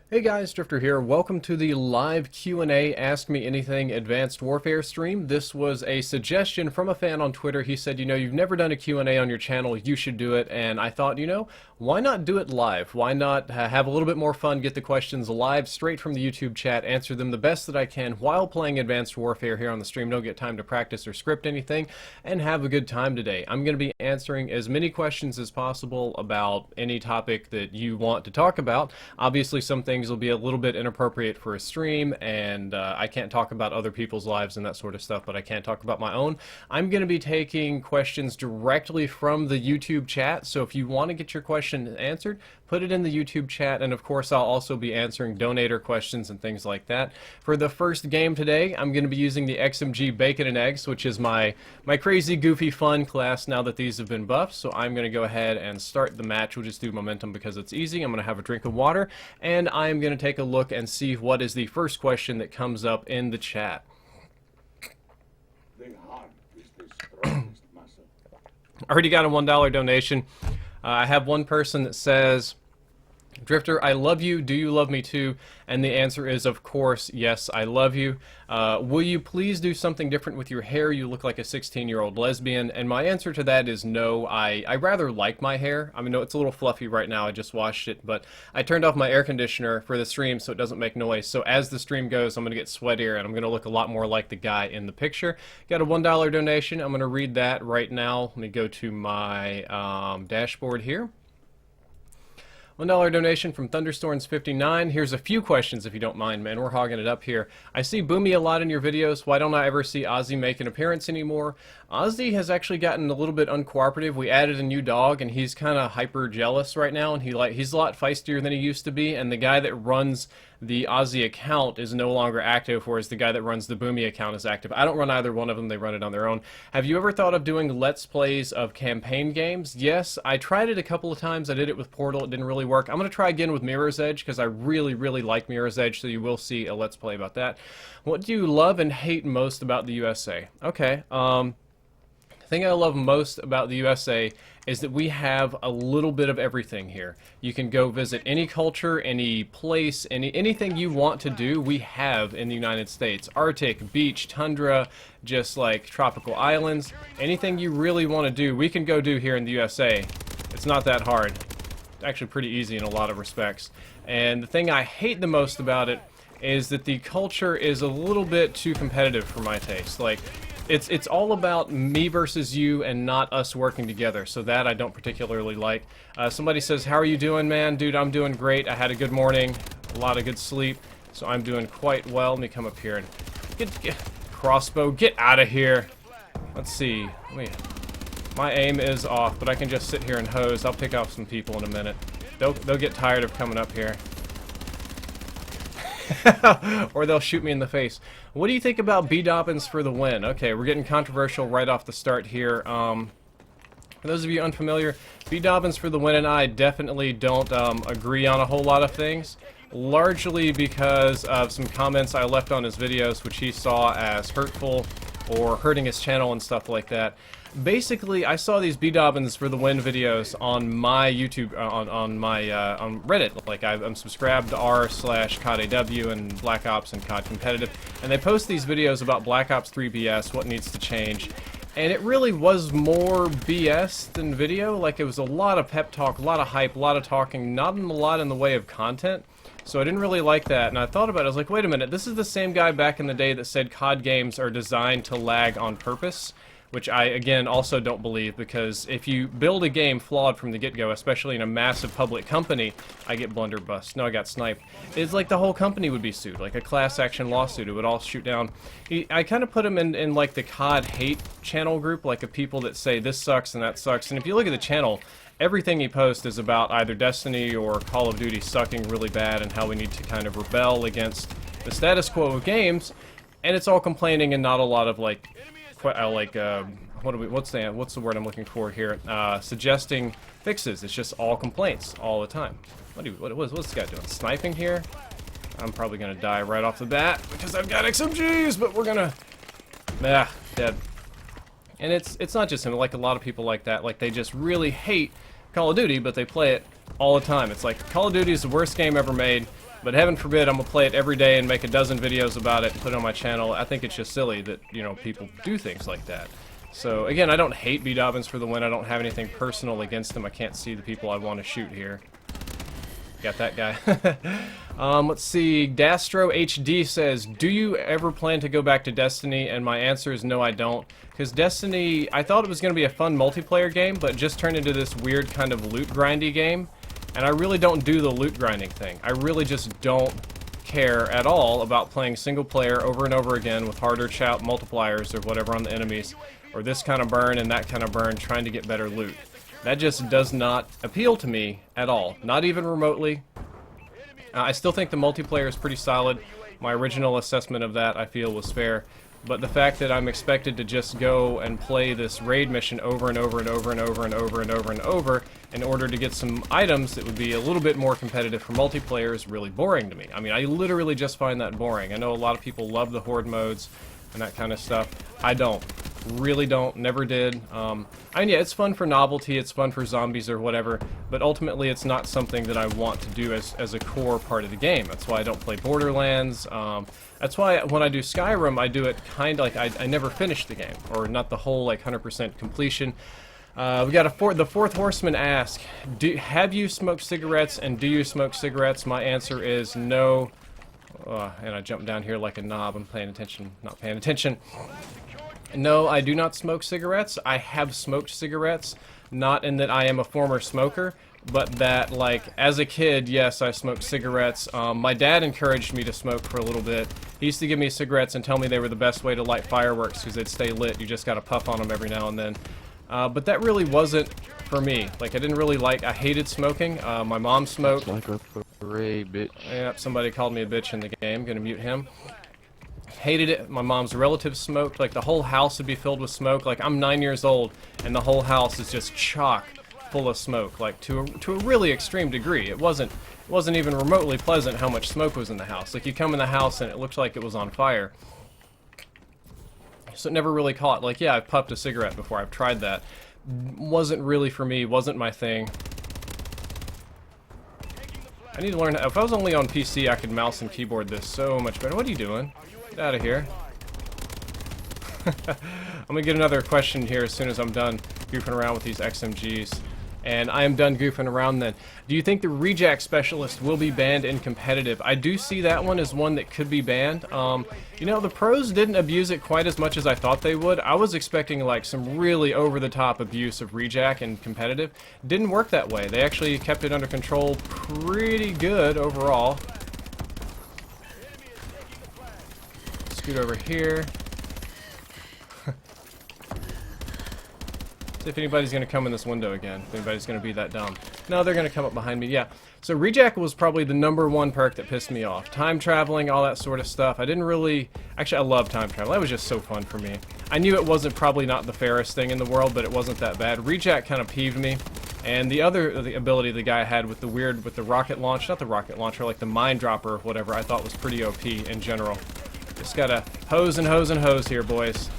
Hey guys, Drifter here. Welcome to the live Q&A Ask Me Anything Advanced Warfare stream. This was a suggestion from a fan on Twitter. He said, you've never done a Q&A on your channel, you should do it. And I thought, why not do it live? Why not have a little bit more fun, get the questions live straight from the YouTube chat, answer them the best that I can while playing Advanced Warfare here on the stream. Don't get time to practice or script anything, and have a good time today. I'm going to be answering as many questions as possible about any topic that you want to talk about. Obviously, some things will be a little bit inappropriate for a stream, and I can't talk about other people's lives and that sort of stuff, but I can talk about my own. I'm going to be taking questions directly from the YouTube chat, so if you want to get your question answered, put it in the YouTube chat, and of course I'll also be answering donator questions and things like that. For the first game today, I'm going to be using the XMG Bacon and Eggs, which is my crazy, goofy, fun class now that these have been buffed, so I'm going to go ahead and start the match. We'll just do momentum because it's easy. I'm going to have a drink of water, and I'm going to take a look and see what is the first question that comes up in the chat. The heart is the strongest muscle. Already got a $1 donation. I have one person that says, Drifter, I love you. Do you love me too? And the answer is, of course, yes, I love you. Will you please do something different with your hair? You look like a 16-year-old lesbian. And my answer to that is no. I rather like my hair. I mean, no, it's a little fluffy right now. I just washed it. But I turned off my air conditioner for the stream so it doesn't make noise. So as the stream goes, I'm going to get sweatier and I'm going to look a lot more like the guy in the picture. Got a $1 donation. I'm going to read that right now. Let me go to my dashboard here. $1 donation from Thunderstorms59. Here's a few questions if you don't mind, man. We're hogging it up here. I see Boomy a lot in your videos. Why don't I ever see Ozzy make an appearance anymore? Ozzy has actually gotten a little bit uncooperative. We added a new dog, and he's kind of hyper jealous right now, and he's a lot feistier than he used to be, and the guy that runs the Ozzy account is no longer active, whereas the guy that runs the Boomy account is active. I don't run either one of them. They run it on their own. Have you ever thought of doing Let's Plays of campaign games? Yes, I tried it a couple of times. I did it with Portal. It didn't really work. I'm going to try again with Mirror's Edge because I really, really like Mirror's Edge, so you will see a Let's Play about that. What do you love and hate most about the USA? Okay, the thing I love most about the USA is that we have a little bit of everything here. You can go visit any culture, any place, anything you want to do, we have in the United States. Arctic, beach, tundra, just like tropical islands. Anything you really want to do, we can go do here in the USA. It's not that hard. It's actually pretty easy in a lot of respects. And the thing I hate the most about it is that the culture is a little bit too competitive for my taste. Like, it's all about me versus you and not us working together, so that I don't particularly like. Somebody says, how are you doing, man? Dude, I'm doing great. I had a good morning, a lot of good sleep, so I'm doing quite well. Let me come up here and get crossbow, get out of here. Let's see. My aim is off, but I can just sit here and hose. I'll pick off some people in a minute. They'll get tired of coming up here. Or they'll shoot me in the face. What do you think about B. Dobbins for the win? Okay, we're getting controversial right off the start here. For those of you unfamiliar, B. Dobbins for the win and I definitely don't agree on a whole lot of things. Largely because of some comments I left on his videos, which he saw as hurtful or hurting his channel and stuff like that. Basically, I saw these B. Dobbins for the win videos on my YouTube, on Reddit. Like, I'm subscribed to r/CODAW and Black Ops and COD Competitive, and they post these videos about Black Ops 3 BS, what needs to change. And it really was more BS than video. Like, it was a lot of pep talk, a lot of hype, a lot of talking, not a lot in the way of content. So I didn't really like that, and I thought about it. I was like, wait a minute, this is the same guy back in the day that said COD games are designed to lag on purpose. Which I, again, also don't believe, because if you build a game flawed from the get-go, especially in a massive public company, I get blunderbuss. No, I got sniped. It's like the whole company would be sued, like a class action lawsuit. It would all shoot down. I kind of put him in like the COD hate channel group, like of people that say this sucks and that sucks. And if you look at the channel, everything he posts is about either Destiny or Call of Duty sucking really bad and how we need to kind of rebel against the status quo of games. And it's all complaining and not a lot of like what's the word I'm looking for here? Suggesting fixes. It's just all complaints all the time. What's this guy doing? Sniping here? I'm probably gonna die right off the bat because I've got XMGs, but we're gonna dead. And it's not just him. Like a lot of people like that. Like they just really hate Call of Duty, but they play it all the time. It's like Call of Duty is the worst game ever made. But heaven forbid I'm gonna play it every day and make a dozen videos about it and put it on my channel. I think it's just silly that, you know, people do things like that. So again, I don't hate B Dobbins for the win. I don't have anything personal against them. I can't see the people I want to shoot here. Got that guy. Let's see. Dastro HD says, do you ever plan to go back to Destiny? And my answer is no, I don't. Because Destiny, I thought it was going to be a fun multiplayer game, but it just turned into this weird kind of loot grindy game. And I really don't do the loot grinding thing. I really just don't care at all about playing single player over and over again with harder shout multipliers or whatever on the enemies, or this kind of burn and that kind of burn, trying to get better loot. That just does not appeal to me at all, not even remotely. I still think the multiplayer is pretty solid. My original assessment of that, I feel, was fair. But the fact that I'm expected to just go and play this raid mission over and over and over and over and over and over and over in order to get some items that would be a little bit more competitive for multiplayer is really boring to me. I mean, I literally just find that boring. I know a lot of people love the horde modes and that kind of stuff. I don't. Really don't. Never did. I mean, yeah, it's fun for novelty, it's fun for zombies or whatever, but ultimately it's not something that I want to do as a core part of the game. That's why I don't play Borderlands. That's why when I do Skyrim, I do it kind of like I never finish the game, or not the whole like 100% completion. We got the fourth horseman ask, have you smoked cigarettes, and do you smoke cigarettes? My answer is no. And I jumped down here like a knob. I'm paying attention, not paying attention. No, I do not smoke cigarettes. I have smoked cigarettes, not in that I am a former smoker, but that, like, as a kid, yes, I smoked cigarettes. My dad encouraged me to smoke for a little bit. He used to give me cigarettes and tell me they were the best way to light fireworks because they'd stay lit. You just gotta puff on them every now and then. But that really wasn't for me. Like, I didn't really I hated smoking. My mom smoked. Like a parade, bitch. Yep, somebody called me a bitch in the game. Gonna mute him. Hated it. My mom's relatives smoked. Like, the whole house would be filled with smoke. Like, I'm 9 years old, and the whole house is just chock full of smoke. Like, to a really extreme degree. It wasn't even remotely pleasant how much smoke was in the house. Like, you come in the house and it looked like it was on fire. So it never really caught. Like, yeah, I've puffed a cigarette before. I've tried that. Wasn't really for me. Wasn't my thing. I need to learn. If I was only on PC, I could mouse and keyboard this so much better. What are you doing? Get out of here. I'm gonna get another question here as soon as I'm done goofing around with these XMGs. And I am done goofing around then. Do you think the rejack specialist will be banned in competitive? I do see that one as one that could be banned. You know, the pros didn't abuse it quite as much as I thought they would. I was expecting like some really over-the-top abuse of rejack in competitive. Didn't work that way. They actually kept it under control pretty good overall. Scoot over here. See if anybody's going to come in this window again. If anybody's going to be that dumb. No, they're going to come up behind me. Yeah. So rejack was probably the #1 perk that pissed me off. Time traveling, all that sort of stuff. I didn't really... Actually, I love time travel. That was just so fun for me. I knew it wasn't probably not the fairest thing in the world, but it wasn't that bad. Rejack kind of peeved me. And the ability the guy had with the rocket launch, not the rocket launcher, like the mine dropper or whatever, I thought was pretty OP in general. Just gotta hose and hose and hose here, boys.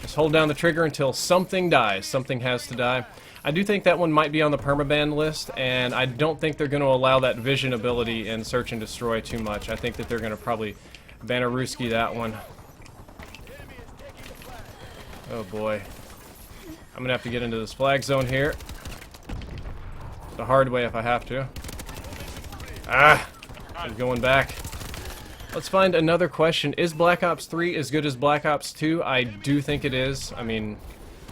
Just hold down the trigger until something dies. Something has to die. I do think that one might be on the permaban list, and I don't think they're going to allow that vision ability in Search and Destroy too much. I think that they're going to probably Bannerooski that one. Oh boy. I'm going to have to get into this flag zone here. The hard way if I have to. Ah! I'm going back. Let's find another question. Is Black Ops 3 as good as Black Ops 2? I do think it is. I mean,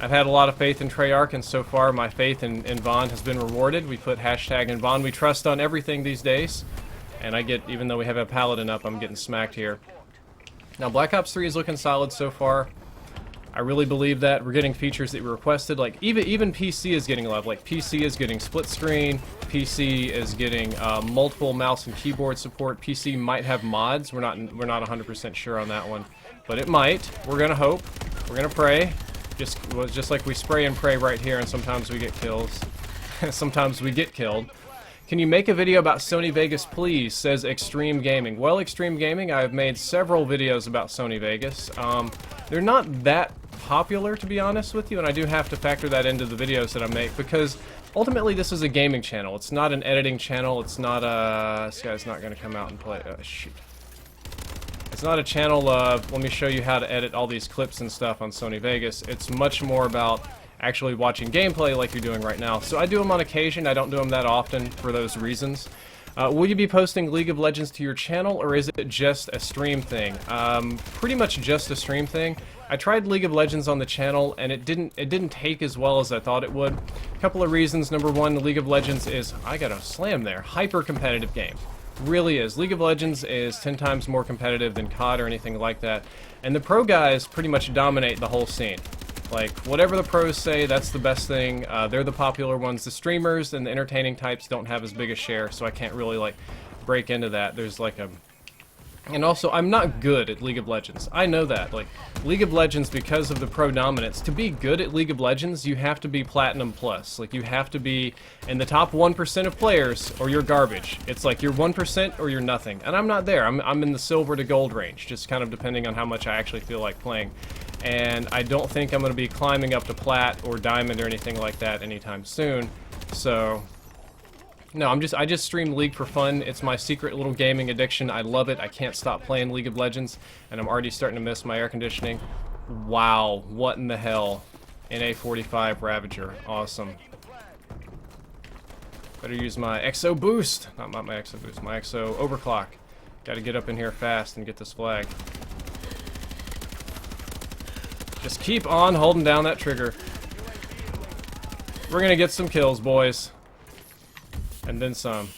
I've had a lot of faith in Treyarch, and so far my faith in Vaughn has been rewarded. We put hashtag in Vaughn we trust on everything these days. And I get, even though we have a Paladin up, I'm getting smacked here. Now, Black Ops 3 is looking solid so far. I really believe that. We're getting features that we requested. Like, even PC is getting a lot. Like, PC is getting split screen. PC is getting multiple mouse and keyboard support. PC might have mods. We're not 100% sure on that one, but it might. We're gonna hope. We're gonna pray. Just like we spray and pray right here, and sometimes we get kills. Sometimes we get killed. Can you make a video about Sony Vegas, please? Says Extreme Gaming. Well, Extreme Gaming, I've made several videos about Sony Vegas. They're not that popular, to be honest with you, and I do have to factor that into the videos that I make, because ultimately this is a gaming channel. It's not an editing channel. It's not a... This guy's not going to come out and play... shoot. It's not a channel of, let me show you how to edit all these clips and stuff on Sony Vegas. It's much more about actually watching gameplay like you're doing right now. So I do them on occasion. I don't do them that often for those reasons. Will you be posting League of Legends to your channel, or is it just a stream thing? Pretty much just a stream thing. I tried League of Legends on the channel, and it didn't take as well as I thought it would. A couple of reasons. Number one, League of Legends is, I got a slam there, hyper-competitive game. Really is. League of Legends is 10 times more competitive than COD or anything like that. And the pro guys pretty much dominate the whole scene. Like, whatever the pros say, that's the best thing. They're the popular ones. The streamers and the entertaining types don't have as big a share, so I can't really, like, break into that. There's, like, a... And also, I'm not good at League of Legends. I know that. Like, League of Legends, because of the pro dominance, to be good at League of Legends, you have to be Platinum Plus. Like, you have to be in the top 1% of players, or you're garbage. It's like, you're 1% or you're nothing. And I'm not there. I'm in the silver to gold range, just kind of depending on how much I actually feel like playing. And I don't think I'm going to be climbing up to Plat or Diamond or anything like that anytime soon. So... No, I just stream League for fun. It's my secret little gaming addiction. I love it. I can't stop playing League of Legends, and I'm already starting to miss my air conditioning. Wow, what in the hell? NA45 Ravager. Awesome. Better use my Exo Boost. Not my Exo Boost, my Exo Overclock. Gotta get up in here fast and get this flag. Just keep on holding down that trigger. We're gonna get some kills, boys. And then some.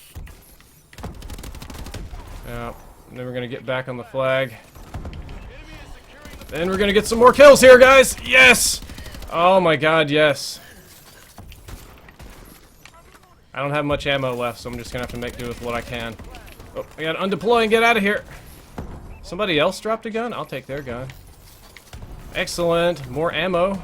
Yeah, and then we're gonna get back on the flag. Then we're gonna get some more kills here, guys! Yes! Oh my god, yes. I don't have much ammo left, so I'm just gonna have to make do with what I can. Oh, I gotta undeploy and get out of here. Somebody else dropped a gun? I'll take their gun. Excellent. More ammo.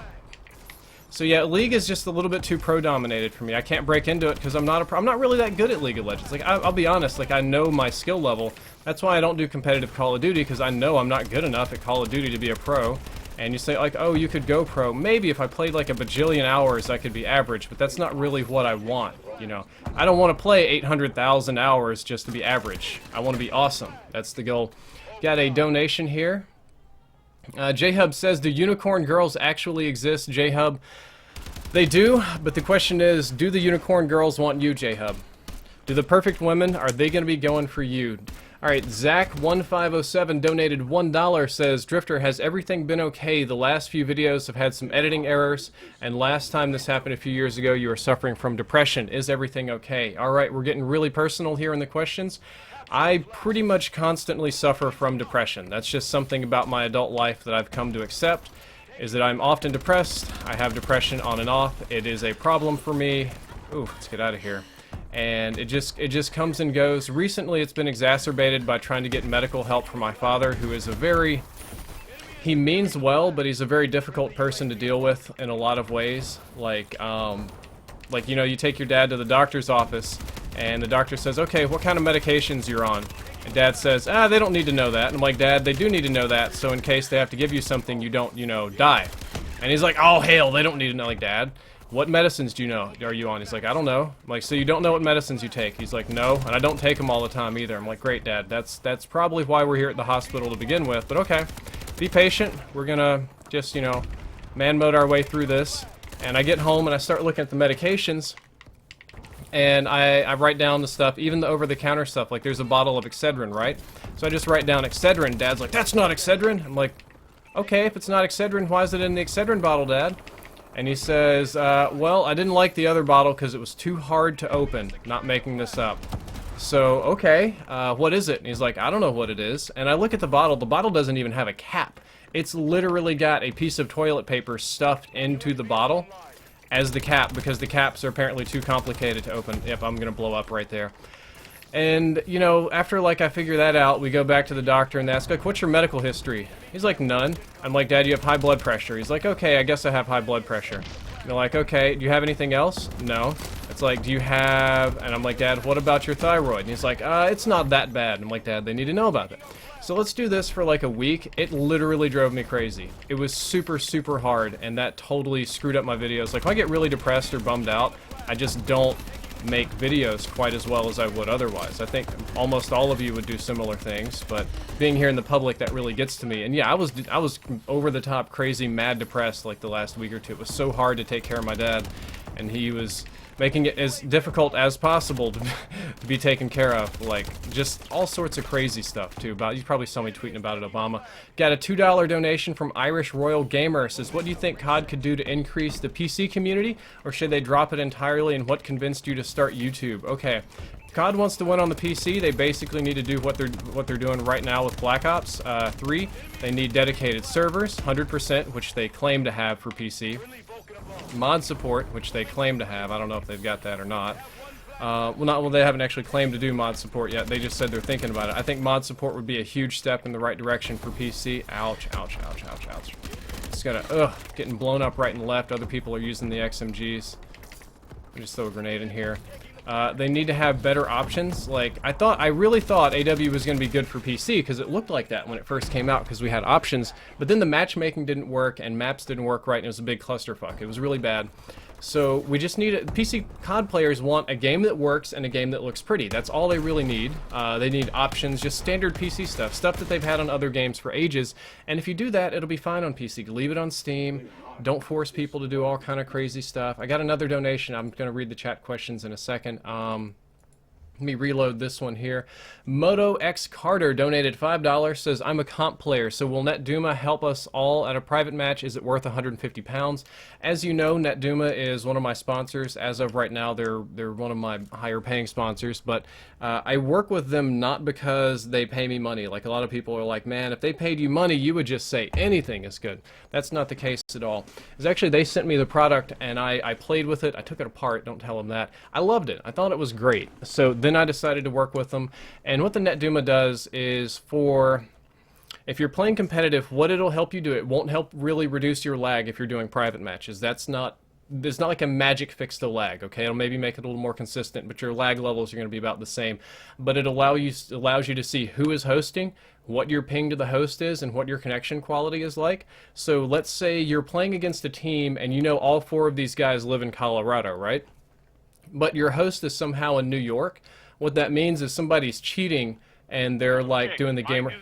So yeah, League is just a little bit too pro-dominated for me. I can't break into it because I'm not really that good at League of Legends. Like, I'll be honest, like, I know my skill level. That's why I don't do competitive Call of Duty, because I know I'm not good enough at Call of Duty to be a pro. And you say, like, oh, you could go pro. Maybe if I played, like, a bajillion hours, I could be average, but that's not really what I want, you know? I don't want to play 800,000 hours just to be average. I want to be awesome. That's the goal. Got a donation here. J-Hub says, do unicorn girls actually exist, J-Hub? They do, but the question is, do the unicorn girls want you, J-Hub? Do the perfect women, are they going to be going for you? Alright, Zach1507 donated $1, says, Drifter, has everything been okay? The last few videos have had some editing errors, and last time this happened a few years ago, you were suffering from depression. Is everything okay? Alright, we're getting really personal here in the questions. I pretty much constantly suffer from depression. That's just something about my adult life that I've come to accept, is that I'm often depressed. I have depression on and off. It is a problem for me. Ooh, let's get out of here. And it just comes and goes. Recently, it's been exacerbated by trying to get medical help for my father, who is he means well, but he's a very difficult person to deal with in a lot of ways. Like, you know, you take your dad to the doctor's office, and the doctor says, okay, what kind of medications you're on? And Dad says, they don't need to know that. And I'm like, Dad, they do need to know that, so in case they have to give you something, you don't, you know, die. And he's like, oh, hell, they don't need to know. Like, Dad, what medicines are you on? He's like, I don't know. I'm like, so you don't know what medicines you take? He's like, no, and I don't take them all the time either. I'm like, great, Dad, that's probably why we're here at the hospital to begin with, but okay. Be patient. We're gonna just, you know, man mode our way through this. And I get home and I start looking at the medications, and I write down the stuff, even the over-the-counter stuff. Like, there's a bottle of Excedrin, right? So I just write down Excedrin. Dad's like, that's not Excedrin. I'm like, okay, if it's not Excedrin, why is it in the Excedrin bottle, Dad? And he says, well, I didn't like the other bottle because it was too hard to open. Not making this up. So, okay, what is it? And he's like, I don't know what it is. And I look at the bottle. The bottle doesn't even have a cap. It's literally got a piece of toilet paper stuffed into the bottle as the cap, because the caps are apparently too complicated to open. Yep, I'm gonna blow up right there. And, you know, after, like, I figure that out, we go back to the doctor and ask, like, what's your medical history? He's like, none. I'm like, Dad, you have high blood pressure. He's like, okay, I guess I have high blood pressure. they're like, okay, do you have anything else? No. It's like, do you have, and I'm like, Dad, what about your thyroid? And he's like, it's not that bad. And I'm like, Dad, they need to know about it. So let's do this for like a week. It literally drove me crazy. It was super, super hard, and that totally screwed up my videos. Like, if I get really depressed or bummed out, I just don't make videos quite as well as I would otherwise. I think almost all of you would do similar things, but being here in the public, that really gets to me. And yeah, I was over the top crazy mad depressed like the last week or two. It was so hard to take care of my dad, and he was making it as difficult as possible to be taken care of. Like, just all sorts of crazy stuff too. You probably saw me tweeting about it, Obama. Got a $2 donation from Irish Royal Gamer. Says, what do you think COD could do to increase the PC community, or should they drop it entirely, and what convinced you to start YouTube? Okay, COD wants to win on the PC. They basically need to do what they're doing right now with Black Ops 3. They need dedicated servers, 100%, which they claim to have for PC. Mod support, which they claim to have. I don't know if they've got that or not. Well, they haven't actually claimed to do mod support yet. They just said they're thinking about it. I think mod support would be a huge step in the right direction for PC. Ouch, ouch, ouch, ouch, ouch. Just gotta, getting blown up right and left. Other people are using the XMGs. I'll just throw a grenade in here. They need to have better options. Like, I really thought AW was going to be good for PC, because it looked like that when it first came out, because we had options, but then the matchmaking didn't work, and maps didn't work right, and it was a big clusterfuck. It was really bad. So we just need PC COD players want a game that works and a game that looks pretty. That's all they really need. They need options, just standard PC stuff that they've had on other games for ages, and if you do that, it'll be fine on PC. Leave it on Steam. Don't force people to do all kind of crazy stuff. I got another donation. I'm going to read the chat questions in a second. Let me reload this one here. Moto X Carter donated $5. Says, I'm a comp player, so will Netduma help us all at a private match? Is it worth £150? As you know, Netduma is one of my sponsors. As of right now, they're one of my higher paying sponsors, but I work with them not because they pay me money. Like, a lot of people are like, man, if they paid you money, you would just say anything is good. That's not the case at all. It's actually, they sent me the product, and I played with it. I took it apart. Don't tell them that. I loved it. I thought it was great. So then I decided to work with them, and what the Netduma does is, if you're playing competitive, what it'll help you do, it won't help really reduce your lag if you're doing private matches. There's not like a magic fix to lag, okay? It'll maybe make it a little more consistent, but your lag levels are going to be about the same. But it allows you to see who is hosting, what your ping to the host is, and what your connection quality is like. So let's say you're playing against a team, and you know all 4 of these guys live in Colorado, right? But your host is somehow in New York. What that means is somebody's cheating, and they're like doing the gamer...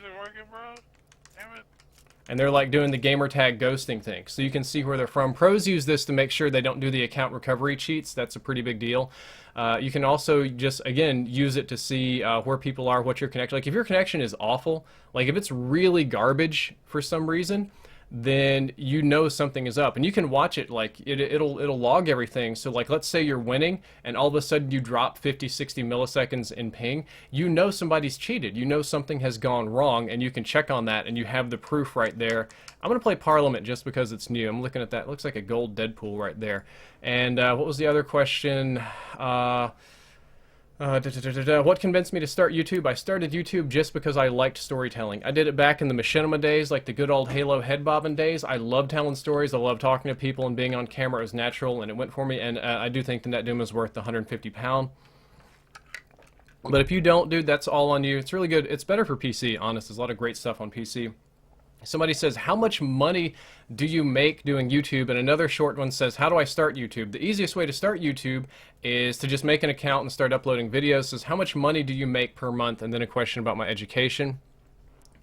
And they're like doing the gamer tag ghosting thing, so you can see where they're from. Pros use this to make sure they don't do the account recovery cheats. That's a pretty big deal. You can also just, again, use it to see where people are, what your connection... Like, if your connection is awful, like if it's really garbage for some reason, then you know something is up, and you can watch it. Like, it'll log everything. So like, let's say you're winning and all of a sudden you drop 50-60 milliseconds in ping, you know somebody's cheated, you know something has gone wrong, and you can check on that, and you have the proof right there. I'm gonna play Parliament just because it's new. I'm looking at that. It looks like a gold Deadpool right there. And what was the other question? What convinced me to start YouTube? I started YouTube just because I liked storytelling. I did it back in the machinima days, like the good old Halo head bobbing days. I love telling stories. I love talking to people, and being on camera is natural, and it went for me. And I do think the Netduma is worth the £150. But if you don't, dude, that's all on you. It's really good. It's better for PC, honest. There's a lot of great stuff on PC. Somebody says, how much money do you make doing YouTube? And another short one says, how do I start YouTube? The easiest way to start YouTube is to just make an account and start uploading videos. It says, how much money do you make per month? And then a question about my education.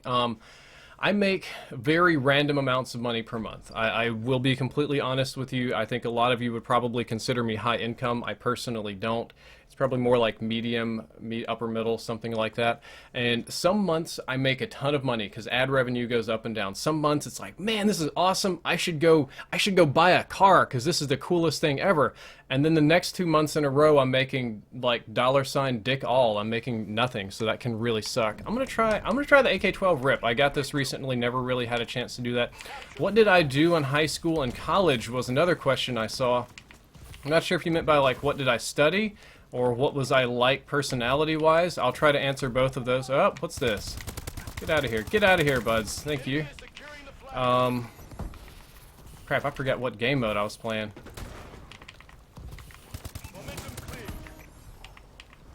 I make very random amounts of money per month. I will be completely honest with you. I think a lot of you would probably consider me high income. I personally don't. It's probably more like medium, upper middle, something like that. And some months I make a ton of money because ad revenue goes up and down. Some months it's like, man, this is awesome. I should go buy a car because this is the coolest thing ever. And then the next 2 months in a row I'm making like $Dick all. I'm making nothing, so that can really suck. I'm gonna try the AK-12 rip. I got this recently, never really had a chance to do that. What did I do in high school and college was another question I saw. I'm not sure if you meant by like what did I study or what was I like personality-wise. I'll try to answer both of those. Oh, what's this? Get out of here. Get out of here, buds. Thank you. Crap, I forgot what game mode I was playing.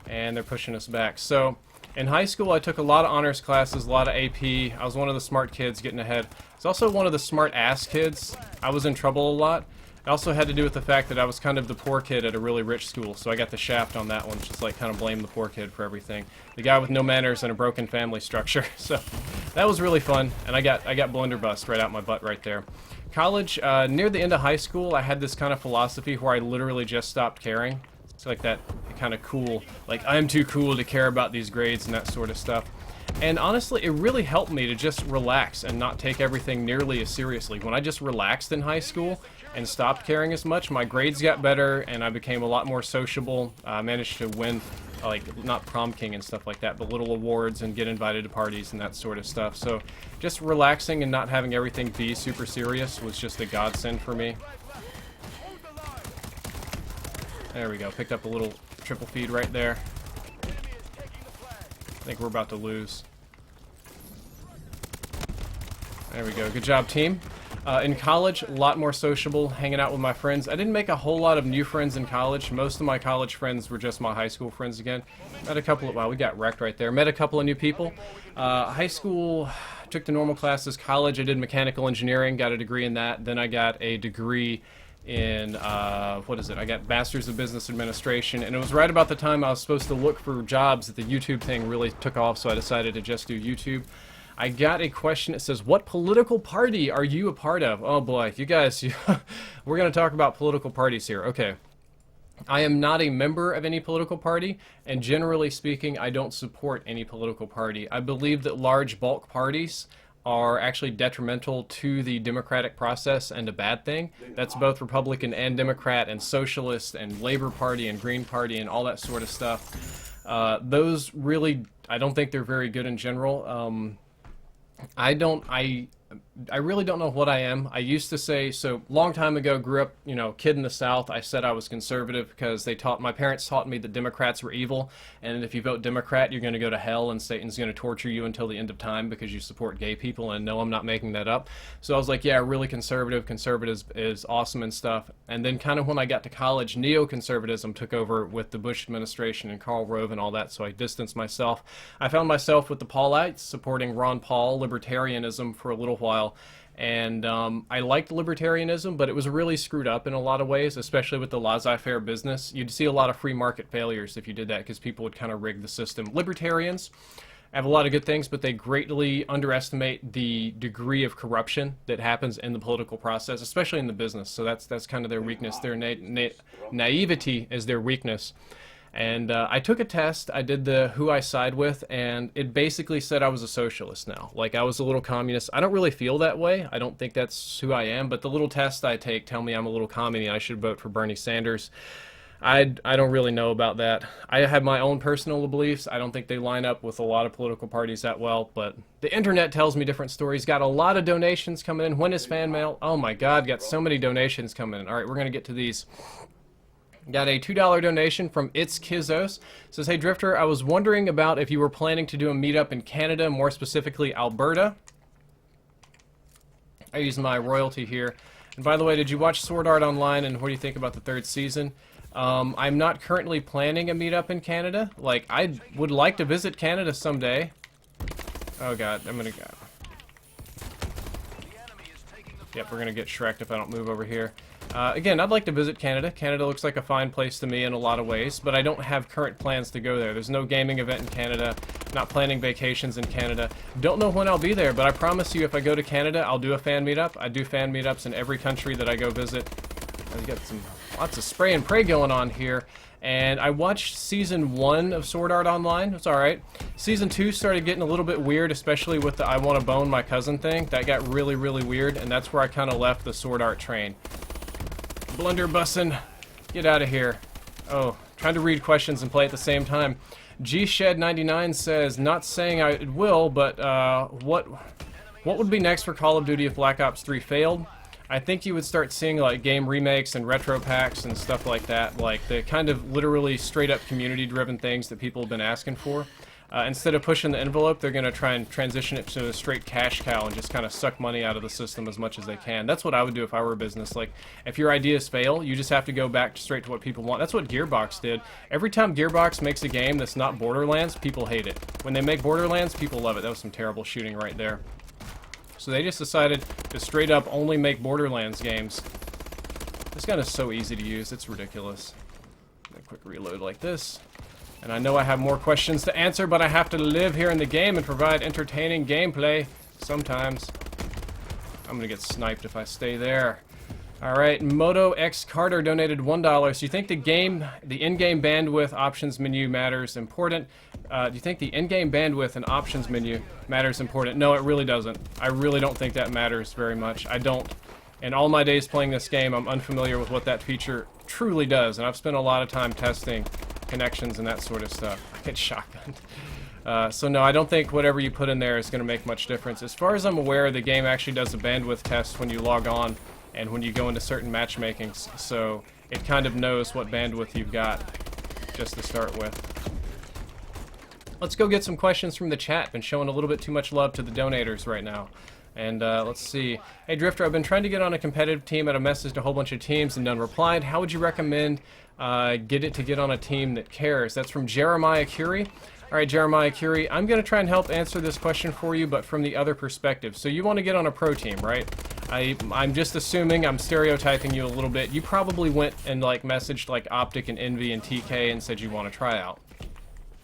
and they're pushing us back. So in high school, I took a lot of honors classes, a lot of AP. I was one of the smart kids getting ahead. I was also one of the smart ass kids. I was in trouble a lot. It also had to do with the fact that I was kind of the poor kid at a really rich school, so I got the shaft on that one, just like kind of blame the poor kid for everything. The guy with no manners and a broken family structure. So that was really fun, and I got blunderbussed right out my butt right there. College, near the end of high school, I had this kind of philosophy where I literally just stopped caring. It's like that kind of cool, like I'm too cool to care about these grades and that sort of stuff. And honestly, it really helped me to just relax and not take everything nearly as seriously. When I just relaxed in high school and stopped caring as much, my grades got better and I became a lot more sociable. I managed to win, like, not prom king and stuff like that, but little awards and get invited to parties and that sort of stuff. So just relaxing and not having everything be super serious was just a godsend for me. There we go. Picked up a little triple feed right there. I think we're about to lose. There we go. Good job, team. In college, a lot more sociable, hanging out with my friends. I didn't make a whole lot of new friends in college. Most of my college friends were just my high school friends again. Met a couple of, wow, we got wrecked right there. Met a couple of new people. High school, took the normal classes. College, I did mechanical engineering, got a degree in that. Then I got a degree in, what is it? I got Masters of Business Administration, and it was right about the time I was supposed to look for jobs that the YouTube thing really took off, so I decided to just do YouTube. I got a question that says, what political party are you a part of? Oh boy, you guys, we're going to talk about political parties here. Okay. I am not a member of any political party, and generally speaking, I don't support any political party. I believe that large bulk parties are actually detrimental to the democratic process and a bad thing. That's both Republican and Democrat and Socialist and Labor Party and Green Party and all that sort of stuff. Those really, I don't think they're very good in general. I really don't know what I am. I used to say, so long time ago, grew up, you know, kid in the South, I said I was conservative because my parents taught me that Democrats were evil, and if you vote Democrat, you're going to go to hell, and Satan's going to torture you until the end of time because you support gay people, and no, I'm not making that up. So I was like, yeah, really conservative. Conservative is awesome and stuff. And then kind of when I got to college, neoconservatism took over with the Bush administration and Karl Rove and all that, so I distanced myself. I found myself with the Paulites, supporting Ron Paul, libertarianism for a little while. And I liked libertarianism, but it was really screwed up in a lot of ways, especially with the laissez-faire business. You'd see a lot of free market failures if you did that because people would kind of rig the system. Libertarians have a lot of good things, but they greatly underestimate the degree of corruption that happens in the political process, especially in the business. So that's kind of their weakness. Their naivety is their weakness. And I took a test, I did the who I side with, and it basically said I was a socialist now. Like, I was a little communist. I don't really feel that way. I don't think that's who I am, but the little tests I take tell me I'm a little commie and I should vote for Bernie Sanders. I don't really know about that. I have my own personal beliefs. I don't think they line up with a lot of political parties that well, but the internet tells me different stories. Got a lot of donations coming in. When is fan mail? Oh my God, got so many donations coming in. All right, we're going to get to these. Got a $2 donation from It's Kizos. Says, hey Drifter, I was wondering about if you were planning to do a meetup in Canada, more specifically Alberta. I use my royalty here. And by the way, did you watch Sword Art Online, and what do you think about the 3rd season? I'm not currently planning a meetup in Canada. Like, I would like to visit Canada someday. Oh God, I'm gonna go. Yep, we're gonna get Shrek'd if I don't move over here. Again, I'd like to visit Canada. Canada looks like a fine place to me in a lot of ways, but I don't have current plans to go there. There's no gaming event in Canada, not planning vacations in Canada. Don't know when I'll be there, but I promise you if I go to Canada, I'll do a fan meetup. I do fan meetups in every country that I go visit. I've got lots of spray and pray going on here. And I watched Season 1 of Sword Art Online. It's alright. Season 2 started getting a little bit weird, especially with the I want to bone my cousin thing. That got really, really weird, and that's where I kind of left the Sword Art train. Blunderbussin', get out of here. Oh, trying to read questions and play at the same time. GShed99 says, not saying I will, but what would be next for Call of Duty if Black Ops 3 failed? I think you would start seeing like game remakes and retro packs and stuff like that, like the kind of literally straight up community driven things that people have been asking for. Instead of pushing the envelope, they're going to try and transition it to a straight cash cow and just kind of suck money out of the system as much as they can. That's what I would do if I were a business. Like, if your ideas fail, you just have to go back straight to what people want. That's what Gearbox did. Every time Gearbox makes a game that's not Borderlands, people hate it. When they make Borderlands, people love it. That was some terrible shooting right there. So they just decided to straight up only make Borderlands games. This gun is so easy to use, it's ridiculous. A quick reload like this. And I know I have more questions to answer, but I have to live here in the game and provide entertaining gameplay sometimes. I'm gonna get sniped if I stay there. Alright, Moto X Carter donated $1. So you think the in-game bandwidth options menu matters important? Do you think the in-game bandwidth and options menu matters important? No, it really doesn't. I really don't think that matters very much. I don't. In all my days playing this game, I'm unfamiliar with what that feature truly does, and I've spent a lot of time testing connections and that sort of stuff. I get shotgunned. So no, I don't think whatever you put in there is going to make much difference. As far as I'm aware, the game actually does a bandwidth test when you log on and when you go into certain matchmakings, so it kind of knows what bandwidth you've got just to start with. Let's go get some questions from the chat. Been showing a little bit too much love to the donators right now. And let's see. Hey Drifter, I've been trying to get on a competitive team at a message to a whole bunch of teams and none replied. How would you recommend get on a team that cares? That's from Jeremiah Curie. Alright, Jeremiah Curie, I'm going to try and help answer this question for you, but from the other perspective. So you want to get on a pro team, right? I'm just assuming, I'm stereotyping you a little bit. You probably went and like messaged like Optic and Envy and TK and said you want to try out.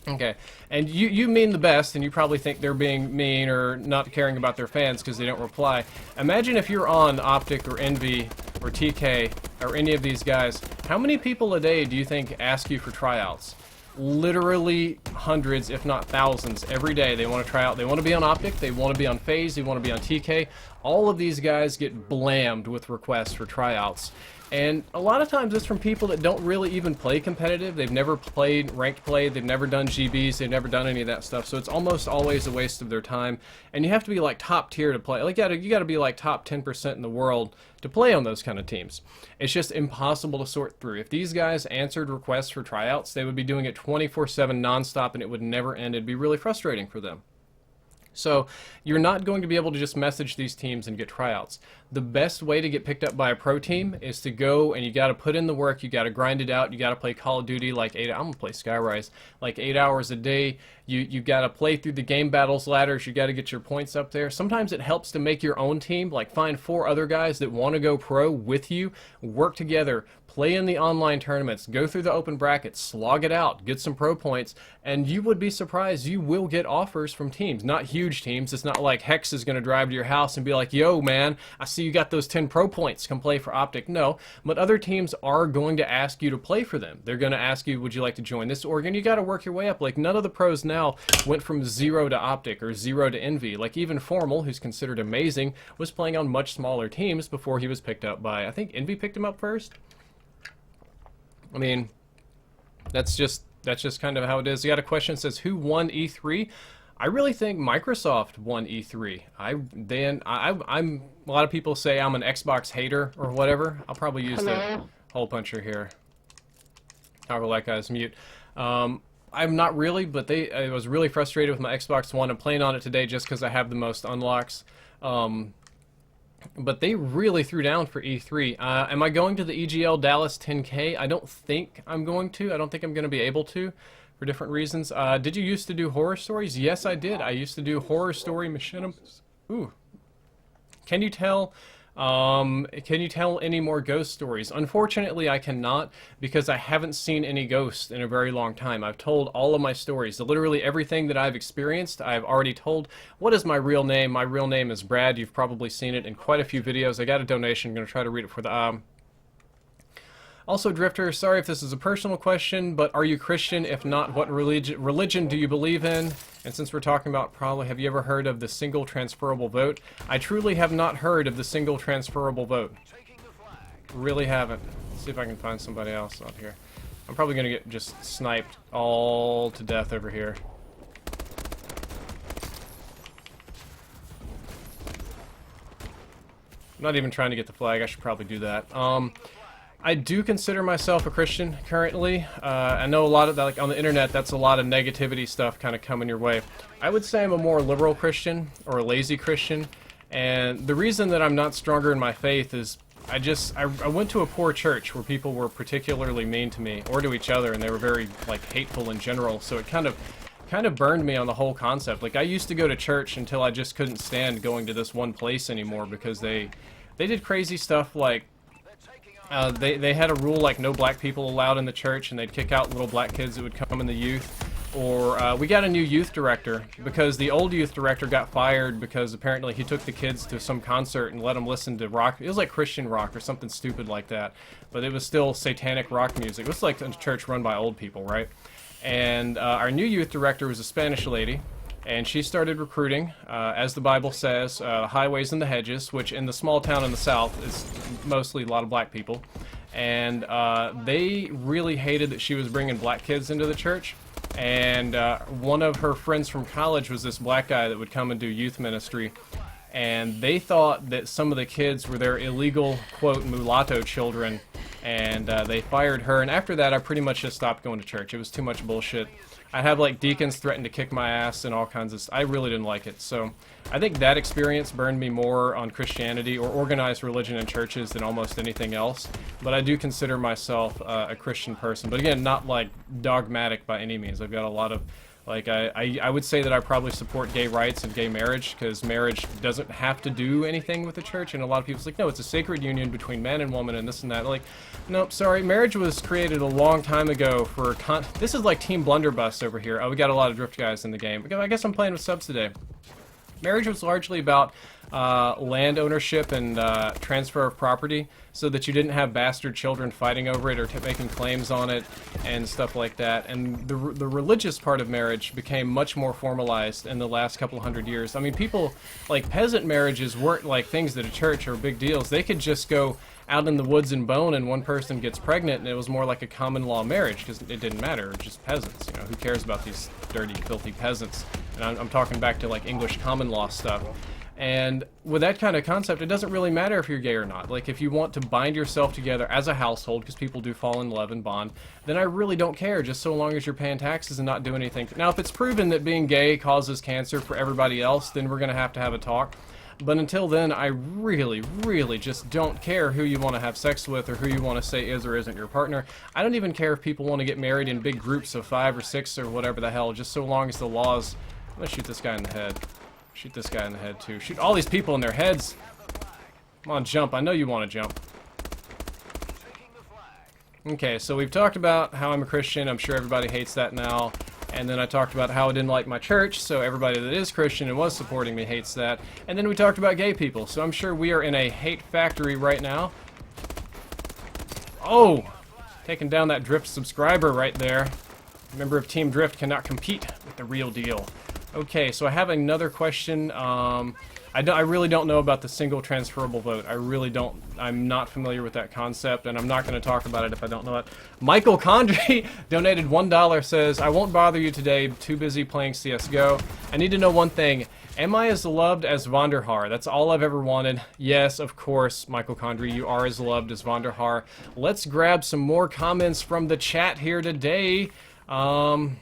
Okay, and you mean the best, and you probably think they're being mean or not caring about their fans because they don't reply. Imagine if you're on Optic or Envy or TK or any of these guys, how many people a day do you think ask you for tryouts? Literally hundreds, if not thousands, every day. They want to try out. They want to be on Optic, they want to be on FaZe, they want to be on TK. All of these guys get blammed with requests for tryouts. And a lot of times it's from people that don't really even play competitive. They've never played ranked play, they've never done GBs, they've never done any of that stuff. So it's almost always a waste of their time. And you have to be like top tier to play. Like you gotta be like top 10% in the world to play on those kind of teams. It's just impossible to sort through. If these guys answered requests for tryouts, they would be doing it 24/7 nonstop and it would never end. It'd be really frustrating for them. So you're not going to be able to just message these teams and get tryouts. The best way to get picked up by a pro team is to go and you got to put in the work, you got to grind it out, you got to play Call of Duty like I'm going to play Skyrise, like 8 hours a day. You got to play through the game battles ladders, you got to get your points up there. Sometimes it helps to make your own team, like find 4 other guys that want to go pro with you, work together, play in the online tournaments, go through the open brackets, slog it out, get some pro points, and you would be surprised you will get offers from teams. Not huge teams. It's not like Hex is going to drive to your house and be like, yo man, I see you got those 10 pro points, come play for Optic. No, but other teams are going to ask you to play for them. They're going to ask you, would you like to join this org? And you got to work your way up. Like none of the pros now went from 0 to Optic or 0 to Envy. Like even Formal, who's considered amazing, was playing on much smaller teams before he was picked up by, I think Envy picked him up first. I mean, that's just kind of how it is. You got a question that says, who won E3? I really think Microsoft won E3. I'm a lot of people say I'm an Xbox hater or whatever. I'll probably use the hole puncher here. However, that guy's mute. I'm not really, but I was really frustrated with my Xbox One. I'm playing on it today just because I have the most unlocks. But they really threw down for E3. Am I going to the EGL Dallas 10K? I don't think I'm going to. I don't think I'm going to be able to for different reasons. Did you used to do horror stories? Yes, I did. I used to do horror story machinims. Ooh. Can you tell any more ghost stories? Unfortunately, I cannot because I haven't seen any ghosts in a very long time. I've told all of my stories. Literally everything that I've experienced, I've already told. What is my real name? My real name is Brad. You've probably seen it in quite a few videos. I got a donation. I'm going to try to read it for the... Also, Drifter, sorry if this is a personal question, but are you Christian? If not, what religion do you believe in? And since we're talking about probably, have you ever heard of the single transferable vote? I truly have not heard of the single transferable vote. Really haven't. Let's see if I can find somebody else out here. I'm probably going to get just sniped all to death over here. I'm not even trying to get the flag. I should probably do that. I do consider myself a Christian currently. I know a lot of that, like on the internet, that's a lot of negativity stuff kind of coming your way. I would say I'm a more liberal Christian or a lazy Christian, and the reason that I'm not stronger in my faith is I went to a poor church where people were particularly mean to me or to each other, and they were very like hateful in general. So it kind of burned me on the whole concept. Like I used to go to church until I just couldn't stand going to this one place anymore because they did crazy stuff like. They had a rule like no black people allowed in the church, and they'd kick out little black kids that would come in the youth. Or we got a new youth director because the old youth director got fired because apparently he took the kids to some concert and let them listen to rock. It was like Christian rock or something stupid like that, but it was still satanic rock music. It was like a church run by old people, right? And our new youth director was a Spanish lady. And she started recruiting, as the Bible says, highways and the hedges, which in the small town in the south is mostly a lot of black people. And they really hated that she was bringing black kids into the church. And one of her friends from college was this black guy that would come and do youth ministry. And they thought that some of the kids were their illegal, quote, mulatto children. And they fired her. And after that, I pretty much just stopped going to church. It was too much bullshit. I have like deacons threaten to kick my ass and all kinds of stuff. I really didn't like it. So I think that experience burned me more on Christianity or organized religion in churches than almost anything else. But I do consider myself a Christian person. But again, not like dogmatic by any means. I've got a lot of, like, I would say that I probably support gay rights and gay marriage because marriage doesn't have to do anything with the church. And a lot of people's like, no, it's a sacred union between man and woman and this and that. Like, nope, sorry. Marriage was created a long time ago for this is like Team Blunderbuss over here. Oh, we got a lot of drift guys in the game. I guess I'm playing with subs today. Marriage was largely about land ownership and transfer of property so that you didn't have bastard children fighting over it or making claims on it and stuff like that. And the religious part of marriage became much more formalized in the last couple hundred years. I mean, people, like peasant marriages weren't like things that a church or big deals. They could just go out in the woods and bone and one person gets pregnant and it was more like a common law marriage because it didn't matter, just peasants, you know, who cares about these dirty, filthy peasants? And I'm talking back to like English common law stuff. And with that kind of concept, it doesn't really matter if you're gay or not. Like, if you want to bind yourself together as a household, because people do fall in love and bond, then I really don't care, just so long as you're paying taxes and not doing anything. Now, if it's proven that being gay causes cancer for everybody else, then we're going to have a talk. But until then, I really, really just don't care who you want to have sex with or who you want to say is or isn't your partner. I don't even care if people want to get married in big groups of 5 or 6 or whatever the hell, just so long as the laws... I'm going to shoot this guy in the head. Shoot this guy in the head, too. Shoot all these people in their heads. Come on, jump. I know you want to jump. Okay, so we've talked about how I'm a Christian. I'm sure everybody hates that now. And then I talked about how I didn't like my church, so everybody that is Christian and was supporting me hates that. And then we talked about gay people, so I'm sure we are in a hate factory right now. Oh! Taking down that Drift subscriber right there. A member of Team Drift cannot compete with the real deal. Okay, so I have another question. I really don't know about the single transferable vote. I really don't. I'm not familiar with that concept, and I'm not going to talk about it if I don't know it. Michael Condry donated $1, says, I won't bother you today, too busy playing CSGO. I need to know one thing. Am I as loved as Vonderhaar? That's all I've ever wanted. Yes, of course, Michael Condry, you are as loved as Vonderhaar. Let's grab some more comments from the chat here today. Comments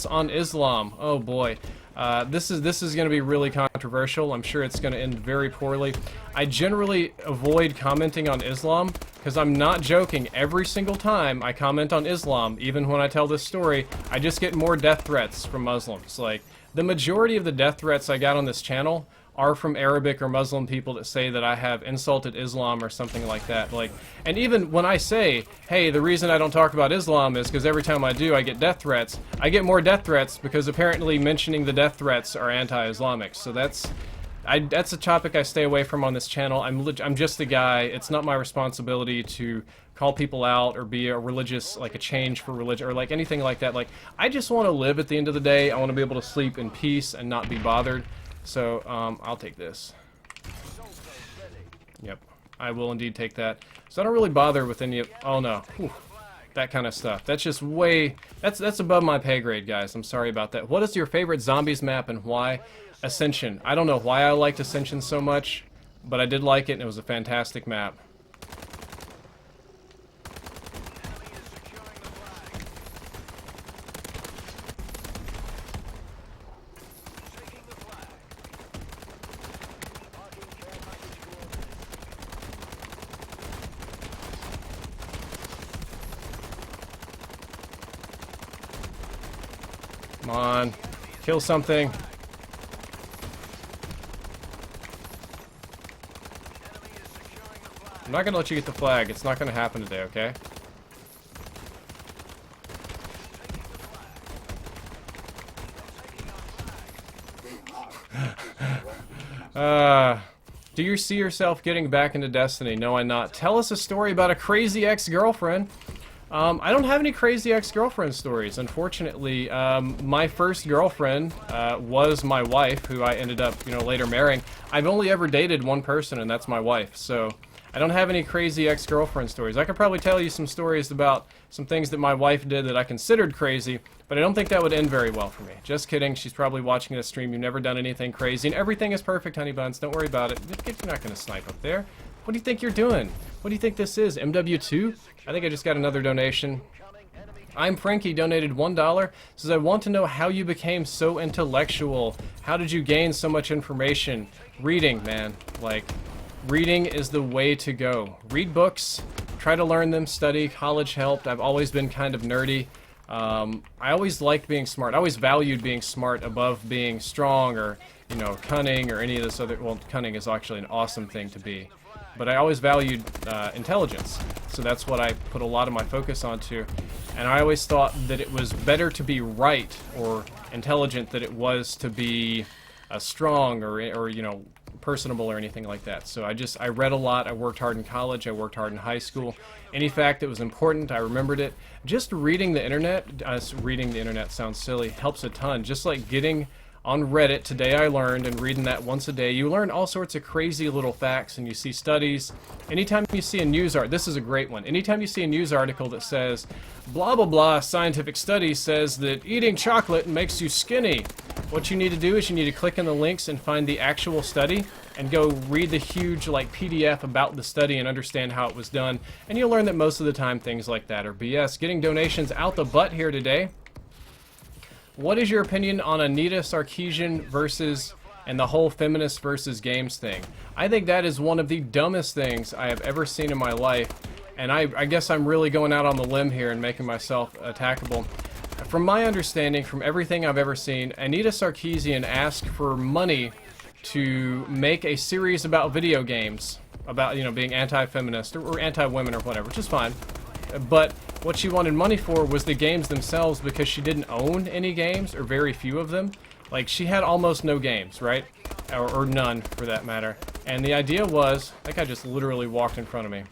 on Islam. Oh boy. This is going to be really controversial. I'm sure it's going to end very poorly. I generally avoid commenting on Islam because I'm not joking. Every single time I comment on Islam, even when I tell this story, I just get more death threats from Muslims. Like, the majority of the death threats I got on this channel are from Arabic or Muslim people that say that I have insulted Islam or something like that. Like, and even when I say, hey, the reason I don't talk about Islam is because every time I do, I get death threats. I get more death threats because apparently mentioning the death threats are anti-Islamic. So that's a topic I stay away from on this channel. I'm just a guy. It's not my responsibility to call people out or be a religious, like a change for religion or like anything like that. Like, I just want to live at the end of the day. I want to be able to sleep in peace and not be bothered. So, I'll take this. Yep, I will indeed take that. So I don't really bother with any of... Oh no. Whew. That kind of stuff. That's just way... That's above my pay grade, guys. I'm sorry about that. What is your favorite zombies map and why? Ascension. I don't know why I liked Ascension so much, but I did like it and it was a fantastic map. Come on. Kill something. I'm not gonna let you get the flag. It's not gonna happen today, okay? Do you see yourself getting back into Destiny? No, I'm not. Tell us a story about a crazy ex-girlfriend. I don't have any crazy ex-girlfriend stories, unfortunately. My first girlfriend was my wife, who I ended up, later marrying. I've only ever dated one person, and that's my wife, so I don't have any crazy ex-girlfriend stories. I could probably tell you some stories about some things that my wife did that I considered crazy, but I don't think that would end very well for me. Just kidding. She's probably watching this stream. You've never done anything crazy, and everything is perfect, honey buns. Don't worry about it. You're not going to snipe up there. What do you think you're doing? What do you think this is? MW2? I think I just got another donation. I'm Frankie, donated $1. Says, I want to know how you became so intellectual. How did you gain so much information? Reading, man. Like, reading is the way to go. Read books. Try to learn them. Study. College helped. I've always been kind of nerdy. I always liked being smart. I always valued being smart above being strong or, cunning or any of this other... Well, cunning is actually an awesome thing to be. But I always valued intelligence, so that's what I put a lot of my focus onto. And I always thought that it was better to be right or intelligent than it was to be strong or personable or anything like that. So I read a lot. I worked hard in college. I worked hard in high school. Any fact that was important, I remembered it. Just reading the internet, reading the internet sounds silly, helps a ton. Just like getting on Reddit, Today I Learned, and reading that once a day, you learn all sorts of crazy little facts, and you see studies. Anytime you see a news article, this is a great one. Anytime you see a news article that says, blah, blah, blah, scientific study says that eating chocolate makes you skinny, what you need to do is you need to click on the links and find the actual study, and go read the huge, PDF about the study and understand how it was done, and you'll learn that most of the time things like that are BS. Getting donations out the butt here today. What is your opinion on Anita Sarkeesian versus and the whole feminist versus games thing? I think that is one of the dumbest things I have ever seen in my life, and I guess I'm really going out on the limb here and making myself attackable. From my understanding, from everything I've ever seen, Anita Sarkeesian asked for money to make a series about video games, about being anti-feminist or anti-women or whatever, which is fine. But what she wanted money for was the games themselves, because she didn't own any games, or very few of them. Like, she had almost no games, right? Or none, for that matter. And the idea was, that guy just literally walked in front of me,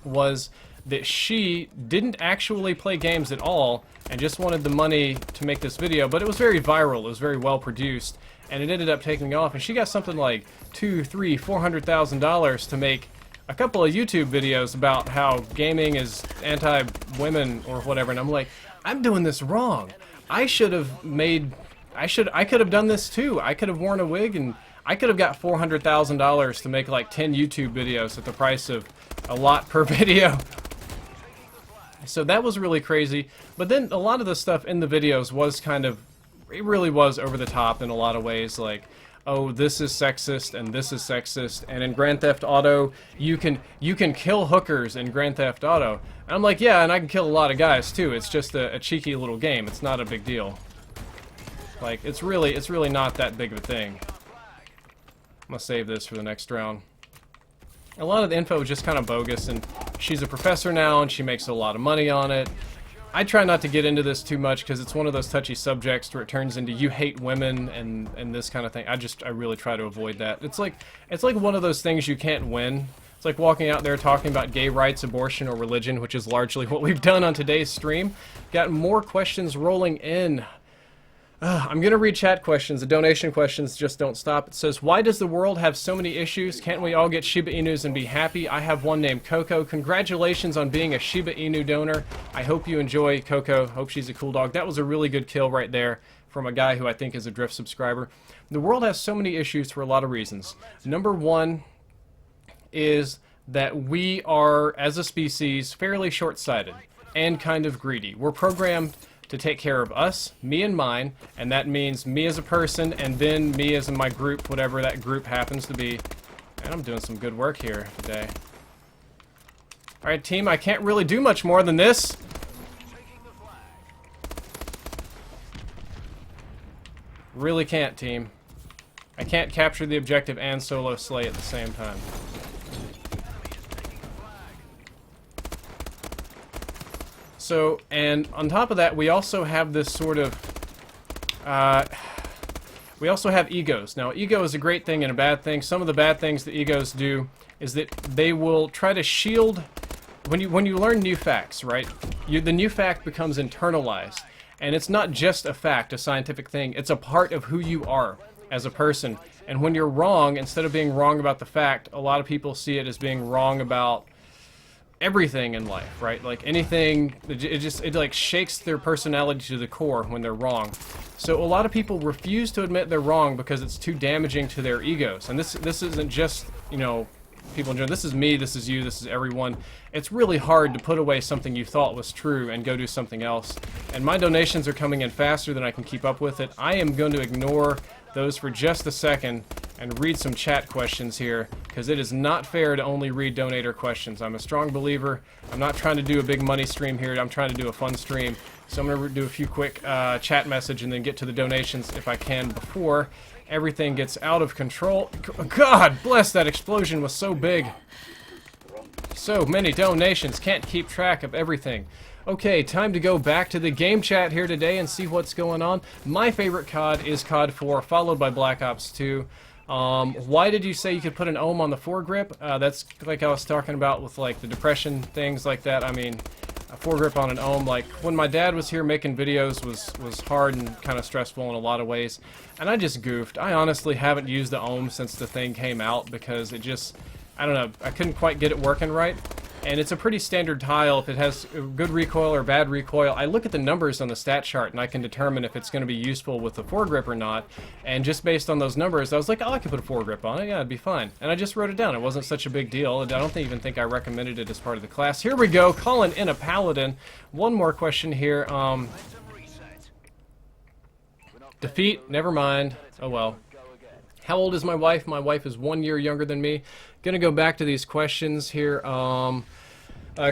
was that she didn't actually play games at all, and just wanted the money to make this video. But it was very viral, it was very well produced, and it ended up taking off, and she got something like $200,000-$400,000 to make a couple of YouTube videos about how gaming is anti-women or whatever, and I'm like, I'm doing this wrong. I could have done this too. I could have worn a wig, and I could have got $400,000 to make like 10 YouTube videos at the price of a lot per video. So that was really crazy. But then a lot of the stuff in the videos was it really was over the top in a lot of ways, like, oh, this is sexist, and this is sexist, and in Grand Theft Auto, you can kill hookers in Grand Theft Auto. And I'm like, yeah, and I can kill a lot of guys, too. It's just a cheeky little game. It's not a big deal. Like, it's really not that big of a thing. I'm gonna save this for the next round. A lot of the info is just kind of bogus, and she's a professor now, and she makes a lot of money on it. I try not to get into this too much because it's one of those touchy subjects where it turns into you hate women and this kind of thing. I really try to avoid that. It's like one of those things you can't win. It's like walking out there talking about gay rights, abortion, or religion, which is largely what we've done on today's stream. Got more questions rolling in. I'm going to read chat questions. The donation questions just don't stop. It says, why does the world have so many issues? Can't we all get Shiba Inus and be happy? I have one named Coco. Congratulations on being a Shiba Inu donor. I hope you enjoy Coco. Hope she's a cool dog. That was a really good kill right there from a guy who I think is a Drift subscriber. The world has so many issues for a lot of reasons. Number one is that we are, as a species, fairly short-sighted and kind of greedy. We're programmed to take care of us, me and mine, and that means me as a person, and then me as in my group, whatever that group happens to be. And I'm doing some good work here today. Alright, team, I can't really do much more than this. Really can't, team. I can't capture the objective and solo slay at the same time. So, and on top of that, we also have this sort of... we also have egos. Now, ego is a great thing and a bad thing. Some of the bad things that egos do is that they will try to shield... When you learn new facts, right? The new fact becomes internalized. And it's not just a fact, a scientific thing. It's a part of who you are as a person. And when you're wrong, instead of being wrong about the fact, a lot of people see it as being wrong about everything in life, right? Like anything, it like shakes their personality to the core when they're wrong. So a lot of people refuse to admit they're wrong because it's too damaging to their egos. And this isn't just, you know, people in general. This is me, this is you, this is everyone. It's really hard to put away something you thought was true and go do something else. And my donations are coming in faster than I can keep up with it. I am going to ignore those for just a second and read some chat questions here, because it is not fair to only read donator questions. I'm a strong believer. I'm not trying to do a big money stream here. I'm trying to do a fun stream. So I'm going to do a few quick chat message and then get to the donations if I can before everything gets out of control. God bless, that explosion was so big. So many donations, can't keep track of everything. Okay, time to go back to the game chat here today and see what's going on. My favorite COD is COD 4, followed by Black Ops 2. Why did you say you could put an ohm on the foregrip? That's like I was talking about with like the depression, things like that. I mean, a foregrip on an ohm, like when my dad was here making videos was hard and kind of stressful in a lot of ways. And I just goofed. I honestly haven't used the ohm since the thing came out because it just, I don't know, I couldn't quite get it working right. And it's a pretty standard tile. If it has good recoil or bad recoil, I look at the numbers on the stat chart and I can determine if it's going to be useful with the foregrip or not. And just based on those numbers, I was like, oh, I could put a foregrip on it. Yeah, it'd be fine. And I just wrote it down. It wasn't such a big deal. I don't even think I recommended it as part of the class. Here we go, calling in a paladin. One more question here. Defeat, never mind. Oh well. How old is my wife? My wife is 1 year younger than me. Gonna go back to these questions here.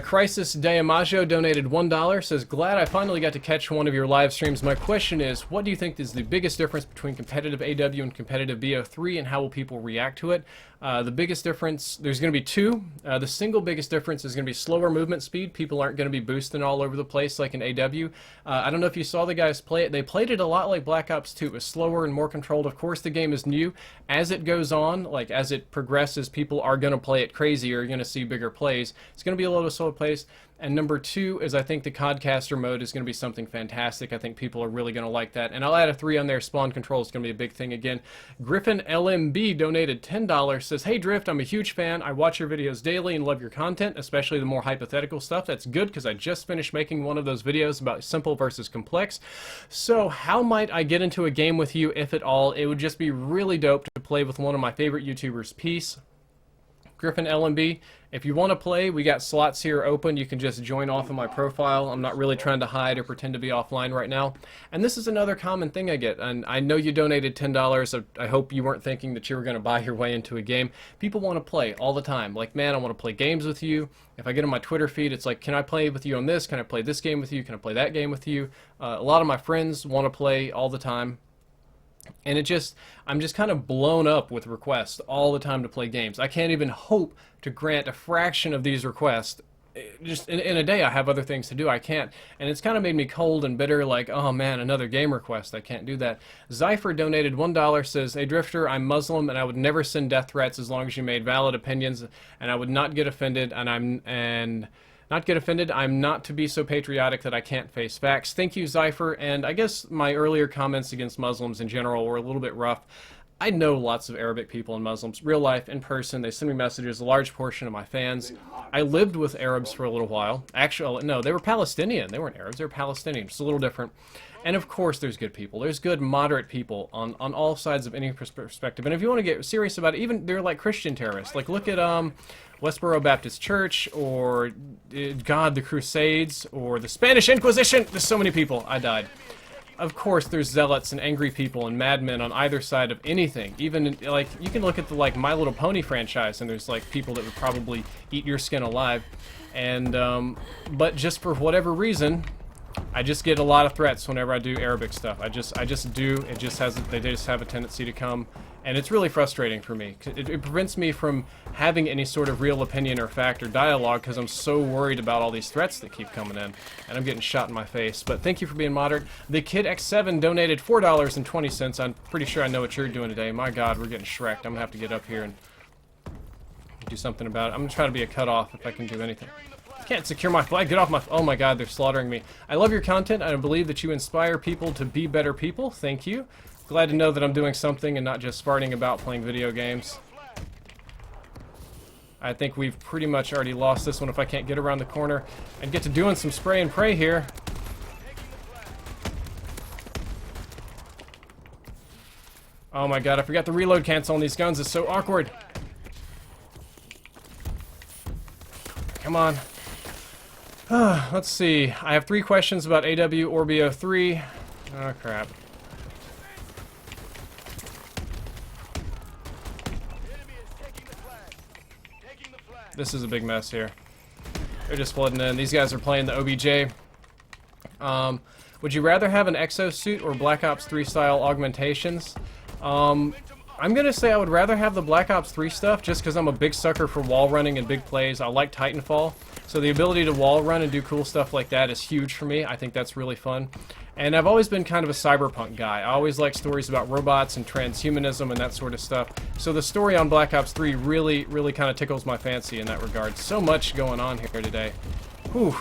Crisis Diamaggio donated $1, says, glad I finally got to catch one of your live streams. My question is, what do you think is the biggest difference between competitive AW and competitive BO3, and how will people react to it? The biggest difference, there's going to be two. The single biggest difference is going to be slower movement speed. People aren't going to be boosting all over the place like in AW. I don't know if you saw the guys play it. They played it a lot like Black Ops 2. It was slower and more controlled. Of course, the game is new. As it goes on, like as it progresses, people are going to play it crazier. You're going to see bigger plays. It's going to be a little slower pace. And number two is I think the Codcaster mode is going to be something fantastic. I think people are really going to like that. And I'll add a 3 on there. Spawn control is going to be a big thing again. Griffin LMB donated $10, says, hey Drift, I'm a huge fan. I watch your videos daily and love your content, especially the more hypothetical stuff. That's good because I just finished making one of those videos about simple versus complex. So how might I get into a game with you, if at all? It would just be really dope to play with one of my favorite YouTubers. Peace. Griffin LMB, if you want to play, we got slots here open. You can just join off of my profile. I'm not really trying to hide or pretend to be offline right now. And this is another common thing I get. And I know you donated $10. So I hope you weren't thinking that you were going to buy your way into a game. People want to play all the time. Like, man, I want to play games with you. If I get on my Twitter feed, it's like, can I play with you on this? Can I play this game with you? Can I play that game with you? A lot of my friends want to play all the time. And I'm just kind of blown up with requests all the time to play games. I can't even hope to grant a fraction of these requests. Just in a day, I have other things to do. I can't. And it's kind of made me cold and bitter, like, oh man, another game request. I can't do that. Zypher donated $1, says, hey Drifter, I'm Muslim and I would never send death threats as long as you made valid opinions, and I would not get offended, I'm not to be so patriotic that I can't face facts. Thank you, Zypher. And I guess my earlier comments against Muslims in general were a little bit rough. I know lots of Arabic people and Muslims, real life, in person. They send me messages, a large portion of my fans. I lived with Arabs for a little while. Actually, no, they were Palestinian. They weren't Arabs, they were Palestinian. Just a little different. And of course there's good people. There's good, moderate people on all sides of any perspective. And if you want to get serious about it, even they're like Christian terrorists. Like look at Westboro Baptist Church, or God, the Crusades, or the Spanish Inquisition. There's so many people. I died. Of course, there's zealots and angry people and madmen on either side of anything. Even, like, you can look at the, like, My Little Pony franchise, and there's, like, people that would probably eat your skin alive. And, but just for whatever reason, I just get a lot of threats whenever I do Arabic stuff. I just do. It just has. They just have a tendency to come, and it's really frustrating for me. It prevents me from having any sort of real opinion or fact or dialogue because I'm so worried about all these threats that keep coming in, and I'm getting shot in my face. But thank you for being moderate. The Kid X7 donated $4.20. I'm pretty sure I know what you're doing today. My God, we're getting shreked. I'm gonna have to get up here and do something about it. I'm gonna try to be a cutoff if I can do anything. Can't secure my flag. Get off my... Oh my God, they're slaughtering me. I love your content. I believe that you inspire people to be better people. Thank you. Glad to know that I'm doing something and not just farting about playing video games. I think we've pretty much already lost this one if I can't get around the corner and get to doing some spray and pray here. Oh my God, I forgot the reload cancel on these guns. It's so awkward. Come on. Let's see. I have 3 questions about AW Orbio 3. Oh, crap. This is a big mess here. They're just flooding in. These guys are playing the OBJ. Would you rather have an exosuit or Black Ops 3 style augmentations? I'm gonna say I would rather have the Black Ops 3 stuff just because I'm a big sucker for wall running and big plays. I like Titanfall. So the ability to wall run and do cool stuff like that is huge for me. I think that's really fun. And I've always been kind of a cyberpunk guy. I always like stories about robots and transhumanism and that sort of stuff. So the story on Black Ops 3 really kind of tickles my fancy in that regard. So much going on here today. Whew.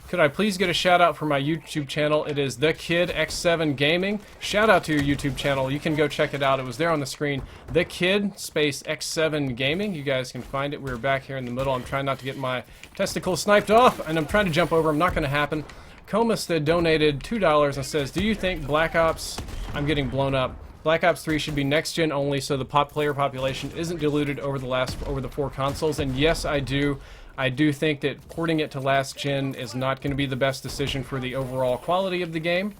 Could I please get a shout out for my YouTube channel? It is The Kid X7 Gaming. Shout out to your YouTube channel. You can go check it out. It was there on the screen. The Kid space X7 Gaming. You guys can find it. We're back here in the middle. I'm trying not to get my testicles sniped off, and I'm trying to jump over. I'm not going to happen. Comasted donated $2 and says, do you think Black Ops... I'm getting blown up. Black Ops 3 should be next-gen only so the player population isn't diluted over the 4 consoles, and yes, I do. I do think that porting it to last gen is not going to be the best decision for the overall quality of the game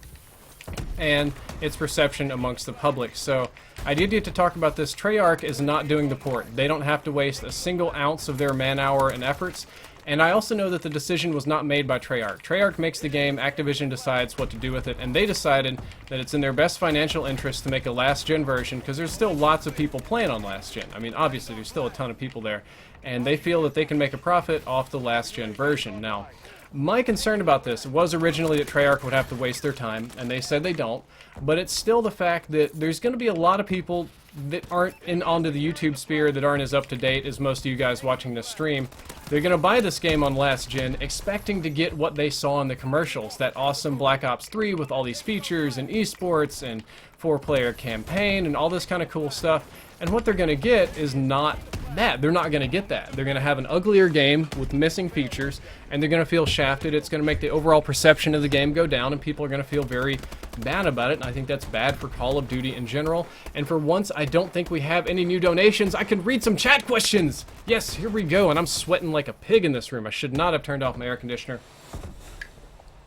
and its perception amongst the public. So I did get to talk about this. Treyarch is not doing the port. They don't have to waste a single ounce of their man-hour and efforts. And I also know that the decision was not made by Treyarch. Treyarch makes the game, Activision decides what to do with it, and they decided that it's in their best financial interest to make a last-gen version, because there's still lots of people playing on last-gen. I mean, obviously, there's still a ton of people there, and they feel that they can make a profit off the last-gen version. Now, my concern about this was originally that Treyarch would have to waste their time, and they said they don't, but it's still the fact that there's going to be a lot of people that aren't onto the YouTube sphere, that aren't as up-to-date as most of you guys watching this stream. They're going to buy this game on last gen expecting to get what they saw in the commercials, that awesome Black Ops 3 with all these features and esports and 4-player campaign and all this kind of cool stuff. And what they're going to get is not that. They're not going to get that. They're going to have an uglier game with missing features, and they're going to feel shafted. It's going to make the overall perception of the game go down, and people are going to feel very bad about it, and I think that's bad for Call of Duty in general. And for once, I don't think we have any new donations. I can read some chat questions! Yes, here we go, and I'm sweating like a pig in this room. I should not have turned off my air conditioner.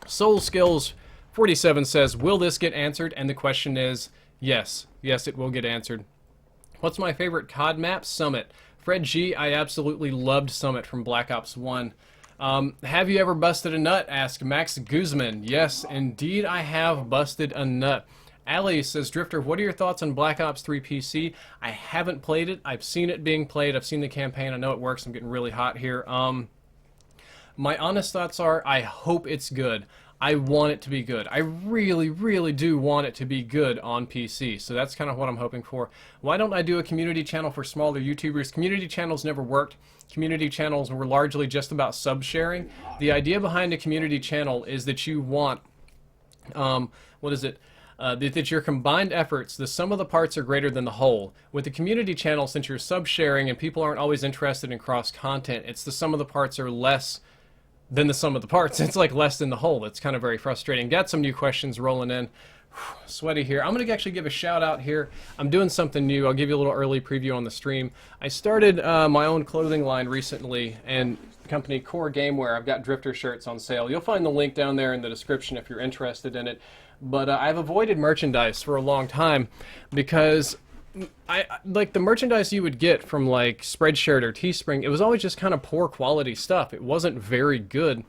Soul Skills 47 says, will this get answered? And the question is, yes. Yes, it will get answered. What's my favorite COD map? Summit. Fred G, I absolutely loved Summit from Black Ops 1. Have you ever busted a nut? Asked Max Guzman. Yes, indeed I have busted a nut. Ali says, Drifter, what are your thoughts on Black Ops 3 PC? I haven't played it. I've seen it being played. I've seen the campaign. I know it works. I'm getting really hot here. My honest thoughts are, I hope it's good. I want it to be good. I really do want it to be good on PC. So that's kind of what I'm hoping for. Why don't I do a community channel for smaller YouTubers? Community channels never worked. Community channels were largely just about sub-sharing. The idea behind a community channel is that you want, that your combined efforts, the sum of the parts are greater than the whole. With the community channel, since you're sub-sharing and people aren't always interested in cross-content, it's the sum of the parts are less than the sum of the parts. It's like less than the whole. It's kind of very frustrating. Got some new questions rolling in. Sweaty here. I'm going to actually give a shout out here. I'm doing something new. I'll give you a little early preview on the stream. I started my own clothing line recently, and the company Core Gameware. I've got Drifter shirts on sale. You'll find the link down there in the description if you're interested in it. But I've avoided merchandise for a long time because I like the merchandise you would get from like Spreadshirt or Teespring. It was always just kind of poor quality stuff. It wasn't very good.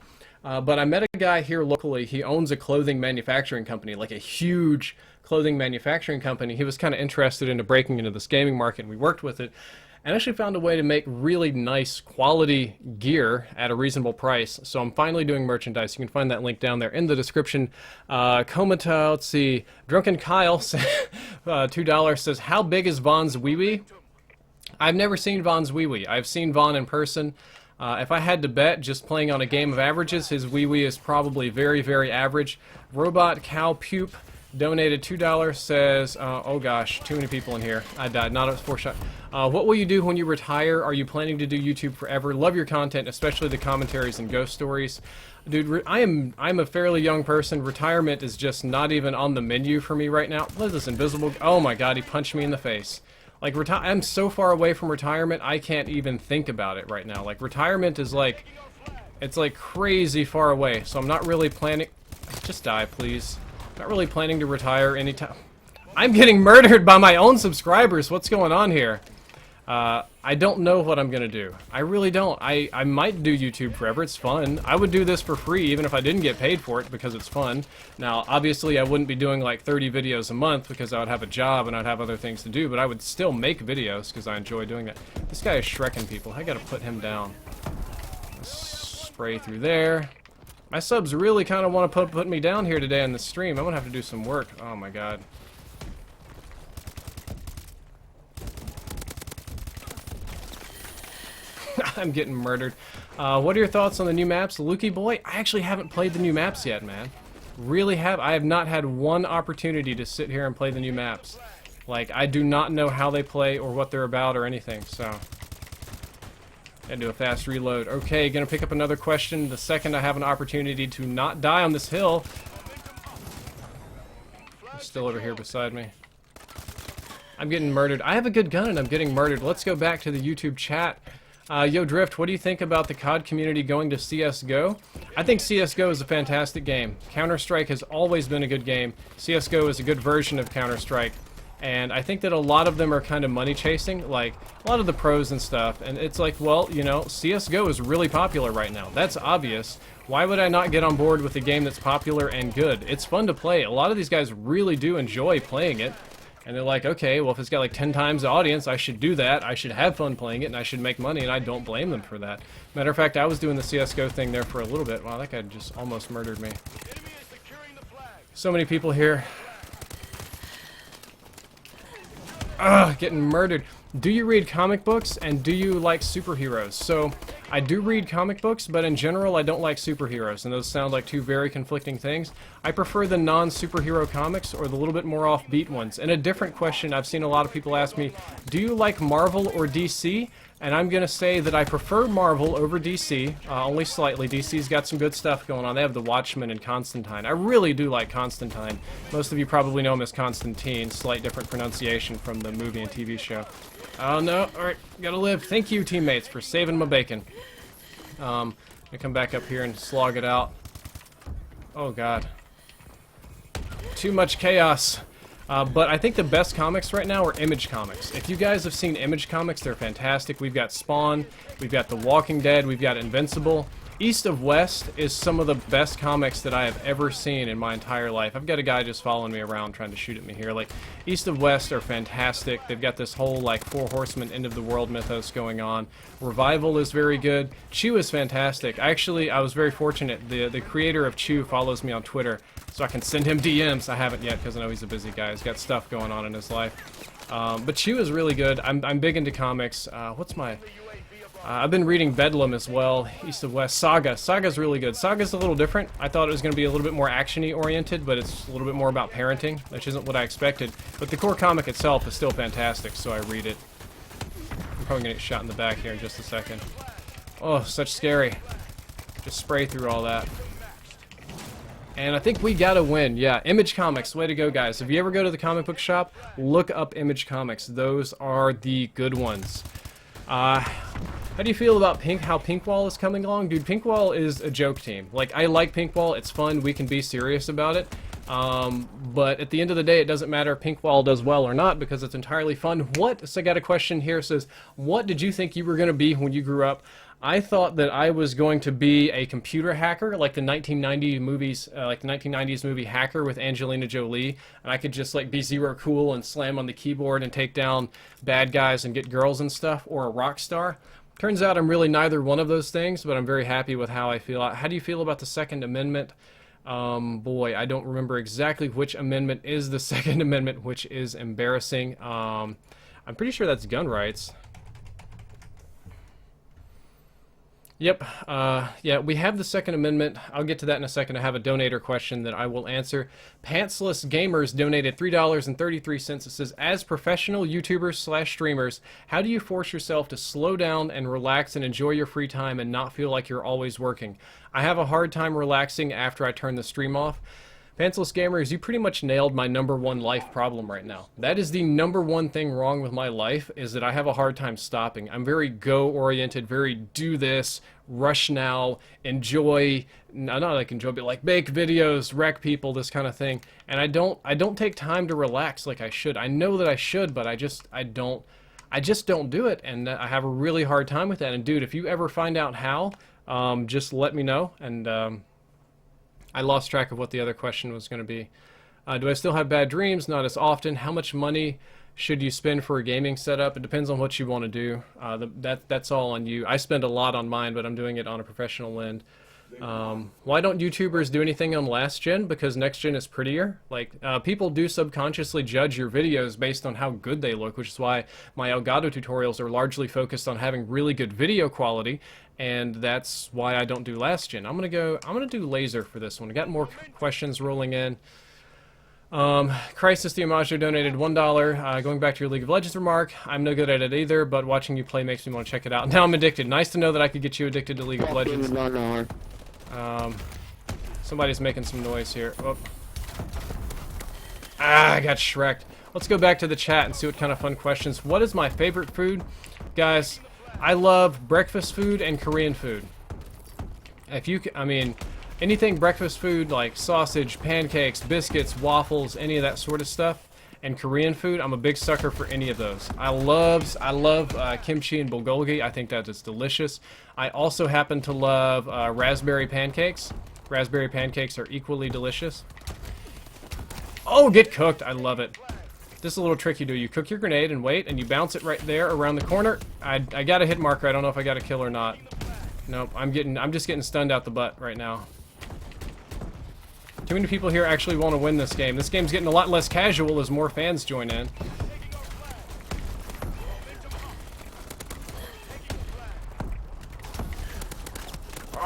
But I met a guy here locally. He owns a clothing manufacturing company, like a huge clothing manufacturing company. He was kind of interested into breaking into this gaming market, and we worked with it. And actually found a way to make really nice quality gear at a reasonable price. So I'm finally doing merchandise. You can find that link down there in the description. Komata, let's see, Drunken Kyle, $2 says, how big is Vaughn's wee wee? I've never seen Vaughn's wee wee. I've seen Vaughn in person. If I had to bet, just playing on a game of averages, his wee wee is probably very, very average. Robot Cow Pupe donated $2, says, oh gosh, too many people in here. I died, not a 4-shot. What will you do when you retire? Are you planning to do YouTube forever? Love your content, especially the commentaries and ghost stories. Dude, I'm a fairly young person. Retirement is just not even on the menu for me right now. What is this, invisible? Oh my god, he punched me in the face. Like, I'm so far away from retirement, I can't even think about it right now. Like, retirement is like, it's like crazy far away, so I'm not really planning... Just die, please. Not really planning to retire anytime. I'm getting murdered by my own subscribers. What's going on here? I don't know what I'm gonna do. I really don't. I might do YouTube forever. It's fun. I would do this for free even if I didn't get paid for it because it's fun. Now, obviously, I wouldn't be doing like 30 videos a month because I would have a job and I'd have other things to do, but I would still make videos because I enjoy doing that. This guy is shrekking people. I gotta put him down. Spray through there. My subs really kind of want to put me down here today on the stream. I'm gonna have to do some work. Oh my god. I'm getting murdered. What are your thoughts on the new maps? Lukey boy, I actually haven't played the new maps yet, man. I have not had one opportunity to sit here and play the new maps. Like, I do not know how they play or what they're about or anything, so... Gotta do a fast reload. Okay, gonna pick up another question the second I have an opportunity to not die on this hill. He's still over here beside me. I'm getting murdered. I have a good gun and I'm getting murdered. Let's go back to the YouTube chat. Yo Drift, what do you think about the COD community going to CSGO? I think CSGO is a fantastic game. Counter-Strike has always been a good game. CSGO is a good version of Counter-Strike. And I think that a lot of them are kind of money chasing, like a lot of the pros and stuff. And it's like, well, you know, CSGO is really popular right now. That's obvious. Why would I not get on board with a game that's popular and good? It's fun to play. A lot of these guys really do enjoy playing it. And they're like, okay, well, if it's got like 10 times the audience, I should do that. I should have fun playing it, and I should make money, and I don't blame them for that. Matter of fact, I was doing the CSGO thing there for a little bit. Wow, that guy just almost murdered me. So many people here. Ugh, getting murdered. Do you read comic books, and do you like superheroes? So, I do read comic books, but in general, I don't like superheroes, and those sound like two very conflicting things. I prefer the non-superhero comics, or the little bit more offbeat ones. And a different question, I've seen a lot of people ask me, do you like Marvel or DC? And I'm gonna say that I prefer Marvel over DC, only slightly. DC's got some good stuff going on. They have the Watchmen and Constantine. I really do like Constantine. Most of you probably know him as Constantine, slight different pronunciation from the movie and TV show. Oh no, alright, gotta live. Thank you, teammates, for saving my bacon. I'm gonna come back up here and slog it out. Oh god. Too much chaos. But I think the best comics right now are Image Comics. If you guys have seen Image Comics, they're fantastic. We've got Spawn, we've got The Walking Dead, we've got Invincible. East of West is some of the best comics that I have ever seen in my entire life. I've got a guy just following me around trying to shoot at me here. Like, East of West are fantastic. They've got this whole, like, Four Horsemen end of the world mythos going on. Revival is very good. Chew is fantastic. Actually, I was very fortunate. The creator of Chew follows me on Twitter, so I can send him DMs. I haven't yet because I know he's a busy guy. He's got stuff going on in his life. But Chew is really good. I'm big into comics. What's my... I've been reading Bedlam as well, East of West. Saga. Saga's really good. Saga's a little different. I thought it was going to be a little bit more action-y oriented, but it's a little bit more about parenting, which isn't what I expected. But the core comic itself is still fantastic, so I read it. I'm probably going to get shot in the back here in just a second. Oh, such scary. Just spray through all that. And I think we gotta win. Yeah, Image Comics. Way to go, guys. If you ever go to the comic book shop, look up Image Comics. Those are the good ones. How do you feel about how Pinkwall is coming along? Dude, Pinkwall is a joke team. Like, I like Pinkwall, it's fun, we can be serious about it. But at the end of the day, it doesn't matter if Pinkwall does well or not because it's entirely fun. So I got a question here. It says, what did you think you were going to be when you grew up? I thought that I was going to be a computer hacker, like the 1990 movies, like the 1990s movie Hacker with Angelina Jolie, and I could just like be zero cool and slam on the keyboard and take down bad guys and get girls and stuff, or a rock star. Turns out I'm really neither one of those things, but I'm very happy with how I feel. How do you feel about the Second Amendment? Boy, I don't remember exactly which amendment is the Second Amendment, which is embarrassing. I'm pretty sure that's gun rights. Yep, yeah, we have the Second Amendment. I'll get to that in a second. I have a donator question that I will answer. Pantsless Gamers donated $3.33. It says, as professional YouTubers / streamers, how do you force yourself to slow down and relax and enjoy your free time and not feel like you're always working? I have a hard time relaxing after I turn the stream off. Pantsless Gamers, you pretty much nailed my #1 life problem right now. That is the #1 thing wrong with my life, is that I have a hard time stopping. I'm very go-oriented, very do this, rush now, enjoy, not like enjoy, but like make videos, wreck people, this kind of thing. And I don't take time to relax like I should. I know that I should, but I just don't do it, and I have a really hard time with that. And dude, if you ever find out how, just let me know. And I lost track of what the other question was going to be. Do I still have bad dreams? Not as often. How much money should you spend for a gaming setup? It depends on what you want to do. That's all on you. I spend a lot on mine, but I'm doing it on a professional end. Why don't YouTubers do anything on last gen? Because next gen is prettier. Like, people do subconsciously judge your videos based on how good they look, which is why my Elgato tutorials are largely focused on having really good video quality, and that's why I don't do last gen. I'm gonna do laser for this one. I got more questions rolling in. Crisis Diamaggio donated $1. Going back to your League of Legends remark, I'm no good at it either, but watching you play makes me want to check it out. Now I'm addicted. Nice to know that I could get you addicted to League of Legends. Somebody's making some noise here. Oh. I got shreked. Let's go back to the chat and see what kind of fun questions. What is my favorite food? Guys, I love breakfast food and Korean food. I mean, anything breakfast food like sausage, pancakes, biscuits, waffles, any of that sort of stuff, and Korean food, I'm a big sucker for any of those. I love kimchi and bulgogi. I think that is delicious. I also happen to love raspberry pancakes. Raspberry pancakes are equally delicious. Oh, get cooked. I love it. This is a little trick you do. You cook your grenade and wait, and you bounce it right there around the corner. I got a hit marker. I don't know if I got a kill or not. Nope, I'm just getting stunned out the butt right now. Too many people here actually want to win this game. This game's getting a lot less casual as more fans join in.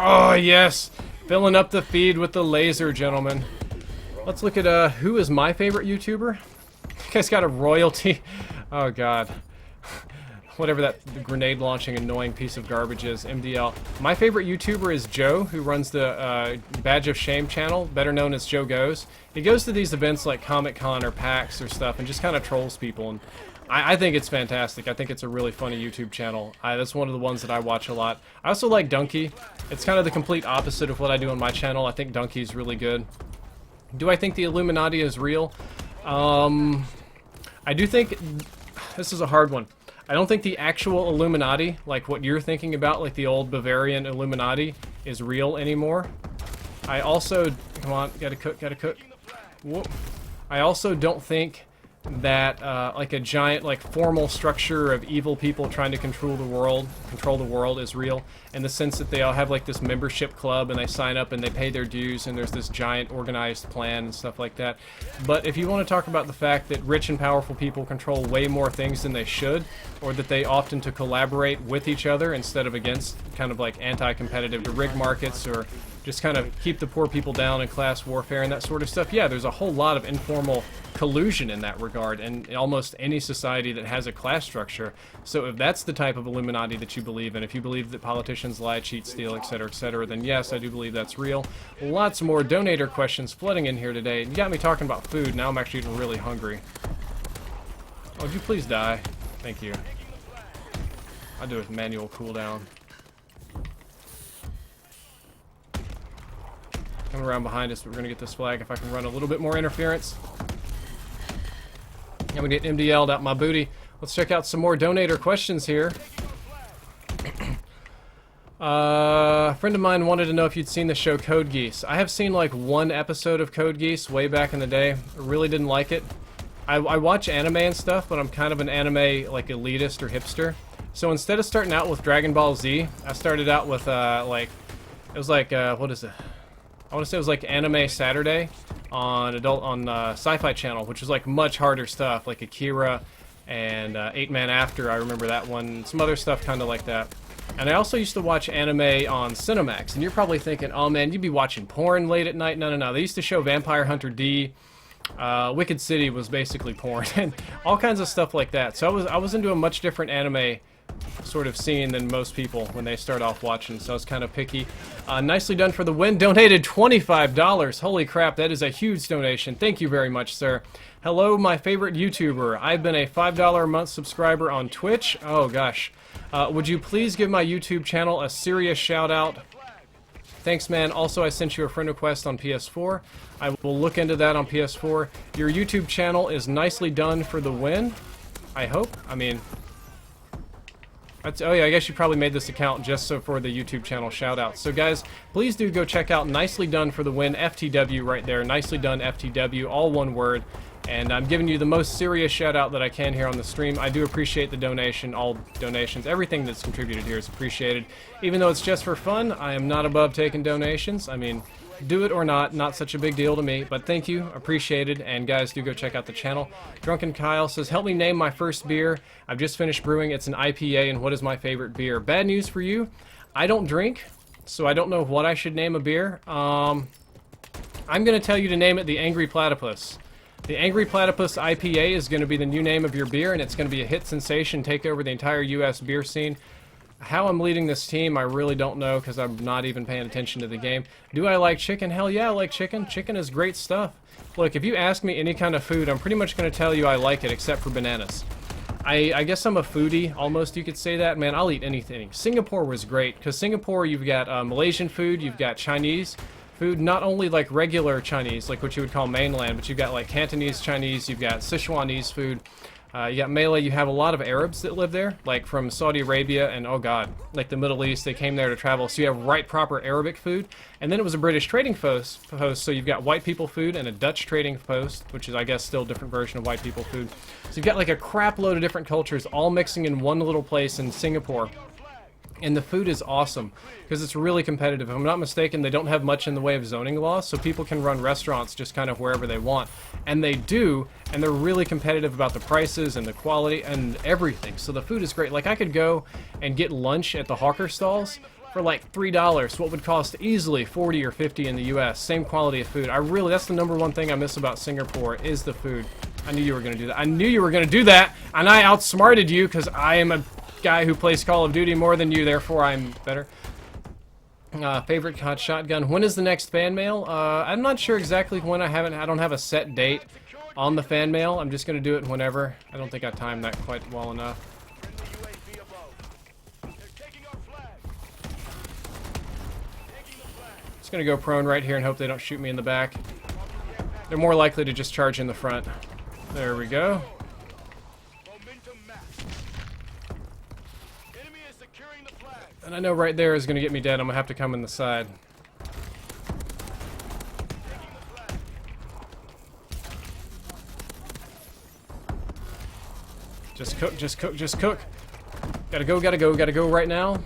Oh, yes! Filling up the feed with the laser, gentlemen. Let's look at, who is my favorite YouTuber? You guys got a royalty? Oh, God. Whatever that grenade launching annoying piece of garbage is, MDL. My favorite YouTuber is Joe, who runs the Badge of Shame channel, better known as Joe Goes. He goes to these events like Comic-Con or PAX or stuff and just kind of trolls people, and I think it's fantastic. I think it's a really funny YouTube channel. That's one of the ones that I watch a lot. I also like Donkey. It's kind of the complete opposite of what I do on my channel. I think Donkey's really good. Do I think the Illuminati is real? I do think... This is a hard one. I don't think the actual Illuminati, like what you're thinking about, like the old Bavarian Illuminati, is real anymore. I also... Come on, gotta cook. Whoop. I also don't think that, like a giant, like, formal structure of evil people trying to control the world is real, in the sense that they all have, like, this membership club, and they sign up and they pay their dues, and there's this giant organized plan and stuff like that. But if you want to talk about the fact that rich and powerful people control way more things than they should, or that they often to collaborate with each other instead of against, kind of like anti-competitive, to rig markets, or just kind of keep the poor people down in class warfare and that sort of stuff, yeah, there's a whole lot of informal collusion in that regard in almost any society that has a class structure. So if that's the type of Illuminati that you believe in, if you believe that politicians lie, cheat, steal, etc., then yes, I do believe that's real. Lots more donator questions flooding in here today. You got me talking about food, now I'm actually getting really hungry. Oh, would you please die? Thank you. I'll do a manual cooldown. Coming around behind us, but we're going to get this flag if I can run a little bit more interference. I'm going to get MDL'd out my booty. Let's check out some more donator questions here. A friend of mine wanted to know if you'd seen the show Code Geass. I have seen like one episode of Code Geass way back in the day. I really didn't like it. I watch anime and stuff, but I'm kind of an anime like elitist or hipster. So instead of starting out with Dragon Ball Z, I started out with like, it was like, what is it? I want to say it was like Anime Saturday on Sci-Fi Channel, which was like much harder stuff, like Akira and 8 Man After. I remember that one. Some other stuff kind of like that. And I also used to watch anime on Cinemax. And you're probably thinking, oh man, you'd be watching porn late at night. No, no, no. They used to show Vampire Hunter D. Wicked City was basically porn, and all kinds of stuff like that. So I was into a much different anime sort of scene than most people when they start off watching, so I was kind of picky. Nicely done for the win. Donated $25. Holy crap, that is a huge donation. Thank you very much, sir. Hello, my favorite YouTuber. I've been a $5 a month subscriber on Twitch. Oh gosh. Would you please give my YouTube channel a serious shout out? Thanks, man. Also, I sent you a friend request on PS4. I will look into that on PS4. Your YouTube channel is nicely done for the win, I hope. I mean, oh yeah, I guess you probably made this account just so for the YouTube channel shout out. So guys, please do go check out Nicely Done for the Win FTW right there. Nicely Done FTW, all one word. And I'm giving you the most serious shout out that I can here on the stream. I do appreciate the donation, all donations, everything that's contributed here is appreciated. Even though it's just for fun, I am not above taking donations. I mean, do it or not such a big deal to me, but thank you, appreciated, and guys, do go check out the channel. Drunken Kyle says, help me name my first beer. I've just finished brewing, it's an IPA, and what is my favorite beer? Bad news for you, I don't drink, so I don't know what I should name a beer. I'm going to tell you to name it the Angry Platypus. The Angry Platypus IPA is going to be the new name of your beer, and it's going to be a hit sensation, take over the entire U.S. beer scene. How I'm leading this team, I really don't know, because I'm not even paying attention to the game. Do I like chicken? Hell yeah, I like chicken. Chicken is great stuff. Look, if you ask me any kind of food, I'm pretty much going to tell you I like it, except for bananas. I guess I'm a foodie, almost, you could say that. Man, I'll eat anything. Singapore was great, because Singapore, you've got Malaysian food, you've got Chinese food, not only like regular Chinese, like what you would call mainland, but you've got like Cantonese Chinese, you've got Sichuanese food, you got Malay, you have a lot of Arabs that live there, like from Saudi Arabia and, oh god, like the Middle East, they came there to travel, so you have right proper Arabic food, and then it was a British trading post, so you've got white people food and a Dutch trading post, which is, I guess, still a different version of white people food. So you've got like a crap load of different cultures all mixing in one little place in Singapore. And the food is awesome, because it's really competitive. If I'm not mistaken, they don't have much in the way of zoning laws, so people can run restaurants just kind of wherever they want. And they do, and they're really competitive about the prices and the quality and everything. So the food is great. Like, I could go and get lunch at the hawker stalls for like $3, what would cost easily 40 or 50 in the US. Same quality of food. That's the number one thing I miss about Singapore, is the food. I knew you were going to do that. I knew you were going to do that, and I outsmarted you, because I am a guy who plays Call of Duty more than you, therefore I'm better. Favorite COD shotgun. When is the next fan mail? I'm not sure exactly when. I don't have a set date on the fan mail. I'm just going to do it whenever. I don't think I timed that quite well enough. Just going to go prone right here and hope they don't shoot me in the back. They're more likely to just charge in the front. There we go. And I know right there is going to get me dead. I'm going to have to come in the side. Just cook, just cook, just cook. Gotta go right now.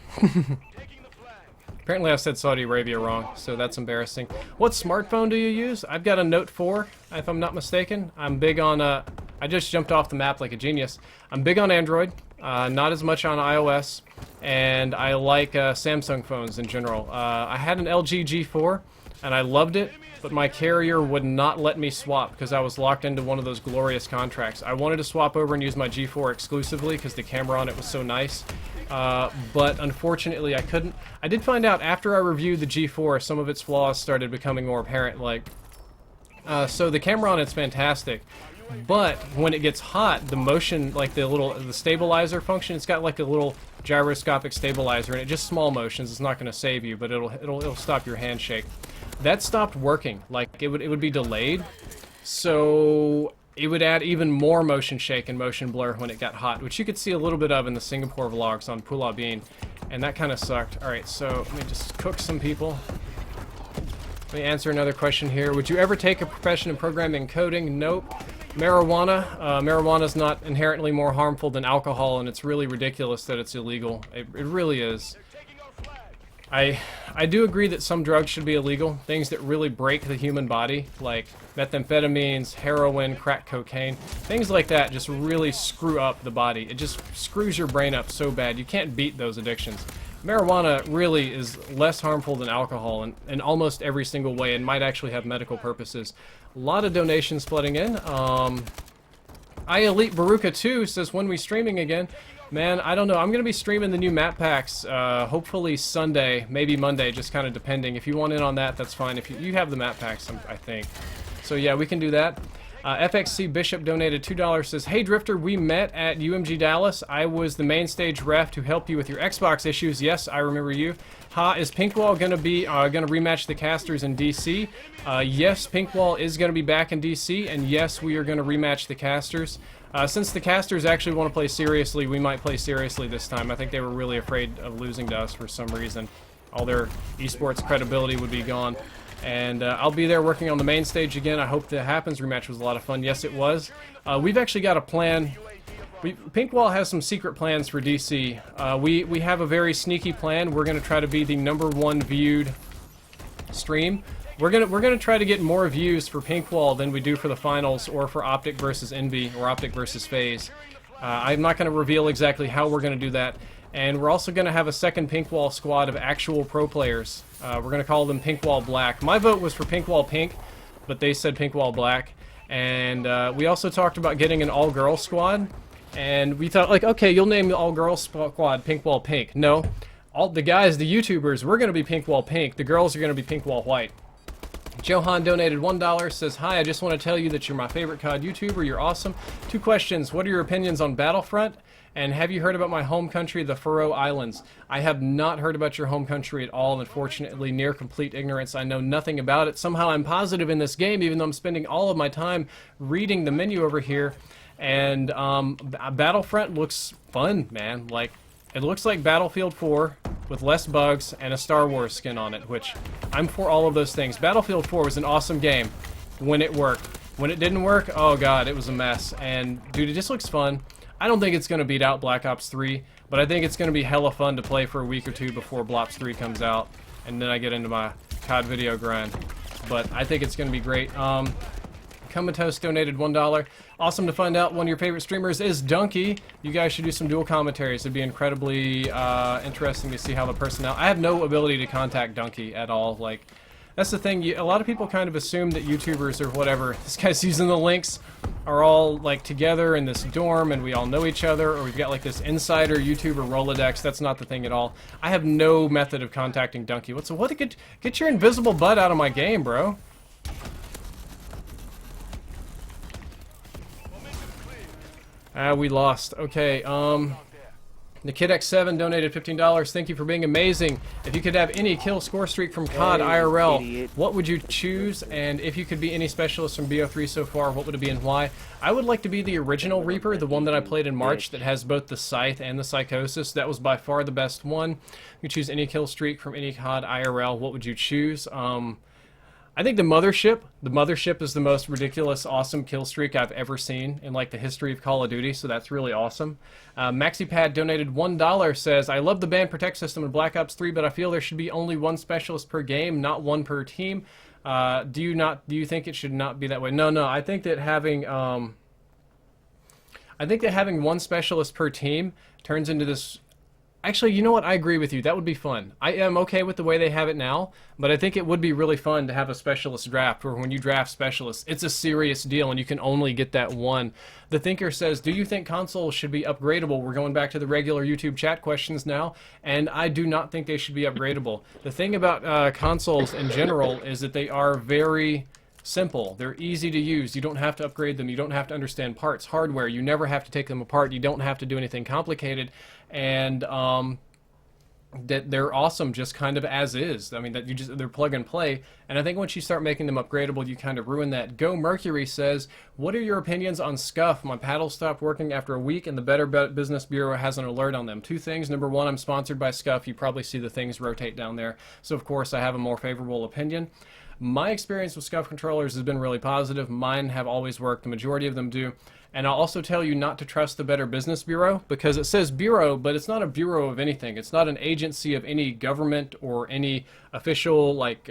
Apparently I said Saudi Arabia wrong, so that's embarrassing. What smartphone do you use? I've got a Note 4, if I'm not mistaken. I'm big on, I just jumped off the map like a genius. I'm big on Android, not as much on iOS. And I like Samsung phones in general. I had an LG G4, and I loved it, but my carrier would not let me swap because I was locked into one of those glorious contracts. I wanted to swap over and use my G4 exclusively because the camera on it was so nice, but unfortunately I couldn't. I did find out after I reviewed the G4, some of its flaws started becoming more apparent, like So the camera on it's fantastic, but when it gets hot, the motion, like the stabilizer function, it's got like a little gyroscopic stabilizer, and it just small motions. It's not going to save you, but it'll stop your handshake. That stopped working. Like it would be delayed, so it would add even more motion shake and motion blur when it got hot, which you could see a little bit of in the Singapore vlogs on Pulau Bean, and that kind of sucked. All right, so let me just cook some people. Let me answer another question here. Would you ever take a profession in programming and coding? Nope. Marijuana. Marijuana is not inherently more harmful than alcohol, and it's really ridiculous that it's illegal. It really is. I do agree that some drugs should be illegal. Things that really break the human body, like methamphetamines, heroin, crack cocaine. Things like that just really screw up the body. It just screws your brain up so bad. You can't beat those addictions. Marijuana really is less harmful than alcohol in almost every single way, and might actually have medical purposes. A lot of donations flooding in. I Elite Baruka 2 says, when we streaming again? Man, I don't know. I'm going to be streaming the new map packs, hopefully Sunday, maybe Monday, just kind of depending. If you want in on that, that's fine. If you have the map packs, I think. So yeah, we can do that. FXC Bishop donated $2, says, hey Drifter, we met at UMG Dallas. I was the main stage ref to help you with your Xbox issues. Yes, I remember you. Ha, is Pinkwall gonna rematch the casters in DC? Yes, Pinkwall is gonna be back in DC, and yes, we are gonna rematch the casters. Since the casters actually want to play seriously, we might play seriously this time. I think they were really afraid of losing to us for some reason. All their esports credibility would be gone. And I'll be there working on the main stage again. I hope that happens. Rematch was a lot of fun. Yes, it was. We've actually got a plan. Pinkwall has some secret plans for DC. We have a very sneaky plan. We're going to try to be the #1 viewed stream. We're gonna try to get more views for Pinkwall than we do for the finals, or for Optic versus Envy, or Optic versus FaZe. I'm not going to reveal exactly how we're going to do that. And we're also going to have a second Pinkwall squad of actual pro players. We're going to call them Pinkwall Black. My vote was for Pinkwall Pink, but they said Pinkwall Black. And we also talked about getting an all-girl squad. And we thought, like, okay, you'll name the all-girl squad Pinkwall Pink. No, all the guys, the YouTubers, we're going to be Pinkwall Pink. The girls are going to be Pinkwall White. Johan donated $1, says, hi, I just want to tell you that you're my favorite COD YouTuber. You're awesome. 2 questions. What are your opinions on Battlefront? And have you heard about my home country, the Faroe Islands? I have not heard about your home country at all. Unfortunately, near complete ignorance. I know nothing about it. Somehow I'm positive in this game, even though I'm spending all of my time reading the menu over here. And Battlefront looks fun, man. Like, it looks like Battlefield 4 with less bugs and a Star Wars skin on it, which I'm for all of those things. Battlefield 4 was an awesome game when it worked. When it didn't work, oh god, it was a mess. And dude, it just looks fun. I don't think it's going to beat out Black Ops 3, but I think it's going to be hella fun to play for a week or two before Blops 3 comes out, and then I get into my COD video grind. But I think it's going to be great. Comatose donated $1. Awesome to find out one of your favorite streamers is Donkey. You guys should do some dual commentaries. It'd be incredibly interesting to see how the personnel... I have no ability to contact Donkey at all. Like, that's the thing. A lot of people kind of assume that YouTubers or whatever, this guy's using the links, are all like together in this dorm and we all know each other, or we've got like this insider YouTuber Rolodex. That's not the thing at all. I have no method of contacting Donkey. Get your invisible butt out of my game, bro. We lost. Okay, the Kid X7 donated $15. Thank you for being amazing. If you could have any kill score streak from COD IRL, what would you choose? And if you could be any specialist from BO3 so far, what would it be and why? I would like to be the original Reaper, the one that I played in March that has both the Scythe and the Psychosis. That was by far the best one. You choose any kill streak from any COD IRL, what would you choose? I think the Mothership is the most ridiculous, awesome kill streak I've ever seen in like the history of Call of Duty, so that's really awesome. MaxiPad donated $1, says, I love the ban protect system in Black Ops 3, but I feel there should be only 1 specialist per game, not 1 per team. Do you think it should not be that way? No, I think that having 1 specialist per team turns into this... Actually, you know what? I agree with you. That would be fun. I am okay with the way they have it now, but I think it would be really fun to have a specialist draft where when you draft specialists, it's a serious deal and you can only get that 1. The Thinker says, do you think consoles should be upgradable? We're going back to the regular YouTube chat questions now, and I do not think they should be upgradable. The thing about consoles in general is that they are very simple. They're easy to use. You don't have to upgrade them. You don't have to understand parts, hardware. You never have to take them apart. You don't have to do anything complicated. And that they're awesome just kind of as is. I mean, that they're plug and play. And I think once you start making them upgradable, you kind of ruin that. Go Mercury says, what are your opinions on Scuff? My paddle stopped working after a week and the Better Business Bureau has an alert on them. Two things. Number one, I'm sponsored by Scuff. You probably see the things rotate down there. So of course I have a more favorable opinion. My experience with Scuff controllers has been really positive. Mine have always worked. The majority of them do. And I'll also tell you not to trust the Better Business Bureau, because it says bureau, but it's not a bureau of anything. It's not an agency of any government or any official, like,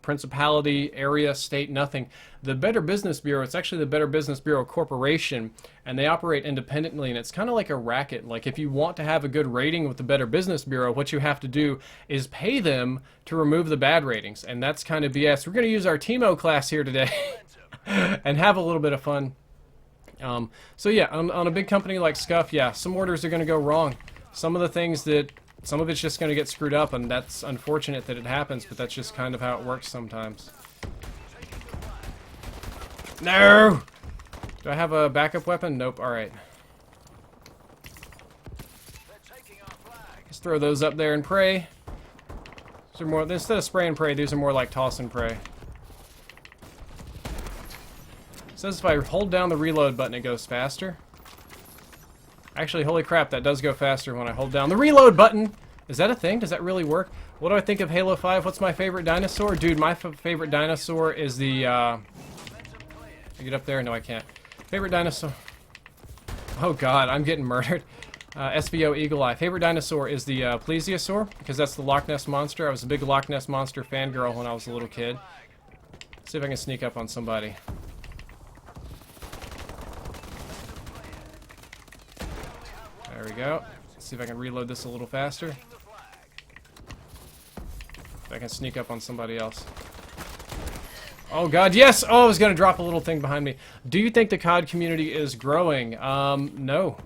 principality, area, state, nothing. The Better Business Bureau, it's actually the Better Business Bureau Corporation, and they operate independently, and it's kind of like a racket. Like, if you want to have a good rating with the Better Business Bureau, what you have to do is pay them to remove the bad ratings, and that's kind of BS. We're going to use our Timo class here today. And have a little bit of fun. So yeah, on a big company like Scuff, yeah, some orders are going to go wrong. Some of it's just going to get screwed up, and that's unfortunate that it happens, but that's just kind of how it works sometimes. No! Do I have a backup weapon? Nope, alright. Just throw those up there and pray. These are more, instead of spray and pray, these are more like toss and pray. It says if I hold down the reload button, it goes faster. Actually, holy crap, that does go faster when I hold down the reload button. Is that a thing? Does that really work? What do I think of Halo 5? What's my favorite dinosaur? Dude, my favorite dinosaur is the, Can I get up there? No, I can't. Favorite dinosaur... Oh god, I'm getting murdered. SVO Eagle Eye. Favorite dinosaur is the plesiosaur, because that's the Loch Ness Monster. I was a big Loch Ness Monster fangirl when I was a little kid. Let's see if I can sneak up on somebody. There we go. Let's see if I can reload this a little faster. If I can sneak up on somebody else. Oh god, yes! Oh, I was gonna drop a little thing behind me. Do you think the COD community is growing? No.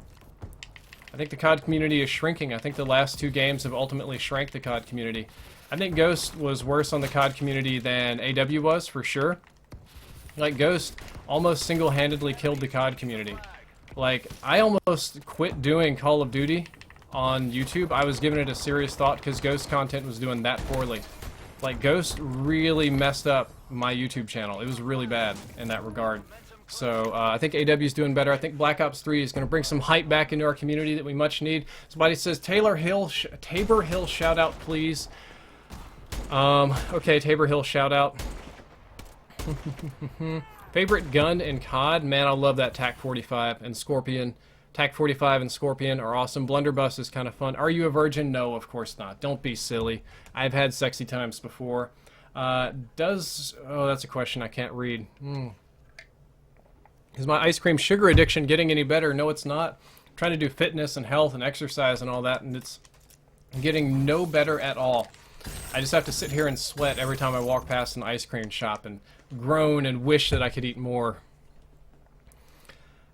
I think the COD community is shrinking. I think the last two games have ultimately shrank the COD community. I think Ghost was worse on the COD community than AW was, for sure. Like, Ghost almost single-handedly killed the COD community. Like, I almost quit doing Call of Duty on YouTube. I was giving it a serious thought because Ghost content was doing that poorly. Like, Ghost really messed up my YouTube channel. It was really bad in that regard. So, I think AW's doing better. I think Black Ops 3 is going to bring some hype back into our community that we much need. Somebody says, Tabor Hill shout out, please. Okay, Tabor Hill shout out. Favorite gun in COD? Man, I love that TAC 45 and Scorpion. TAC 45 and Scorpion are awesome. Blunderbuss is kind of fun. Are you a virgin? No, of course not. Don't be silly. I've had sexy times before. Oh, that's a question I can't read. Is my ice cream sugar addiction getting any better? No, it's not. I'm trying to do fitness and health and exercise and all that, and it's getting no better at all. I just have to sit here and sweat every time I walk past an ice cream shop and groan and wish that I could eat more.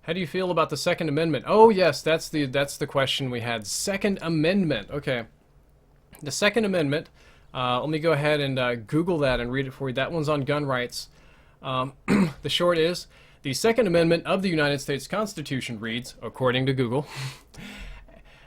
How do you feel about the Second Amendment? Oh yes, that's the question we had. Second Amendment. Okay. The Second Amendment, let me go ahead and Google that and read it for you. That one's on gun rights. The short is, the Second Amendment of the United States Constitution reads, according to Google,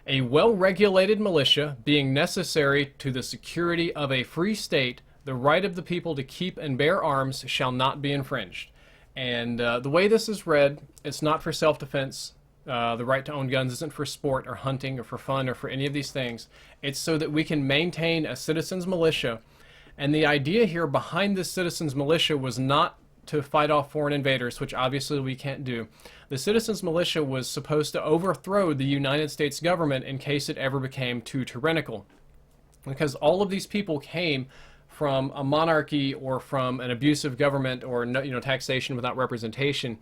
a well-regulated militia being necessary to the security of a free state, the right of the people to keep and bear arms shall not be infringed. And the way this is read, it's not for self-defense. The right to own guns isn't for sport or hunting or for fun or for any of these things. It's so that we can maintain a citizens militia. And the idea here behind this citizens militia was not to fight off foreign invaders, which obviously we can't do. The citizens militia was supposed to overthrow the United States government in case it ever became too tyrannical. Because all of these people came from a monarchy or from an abusive government or taxation without representation,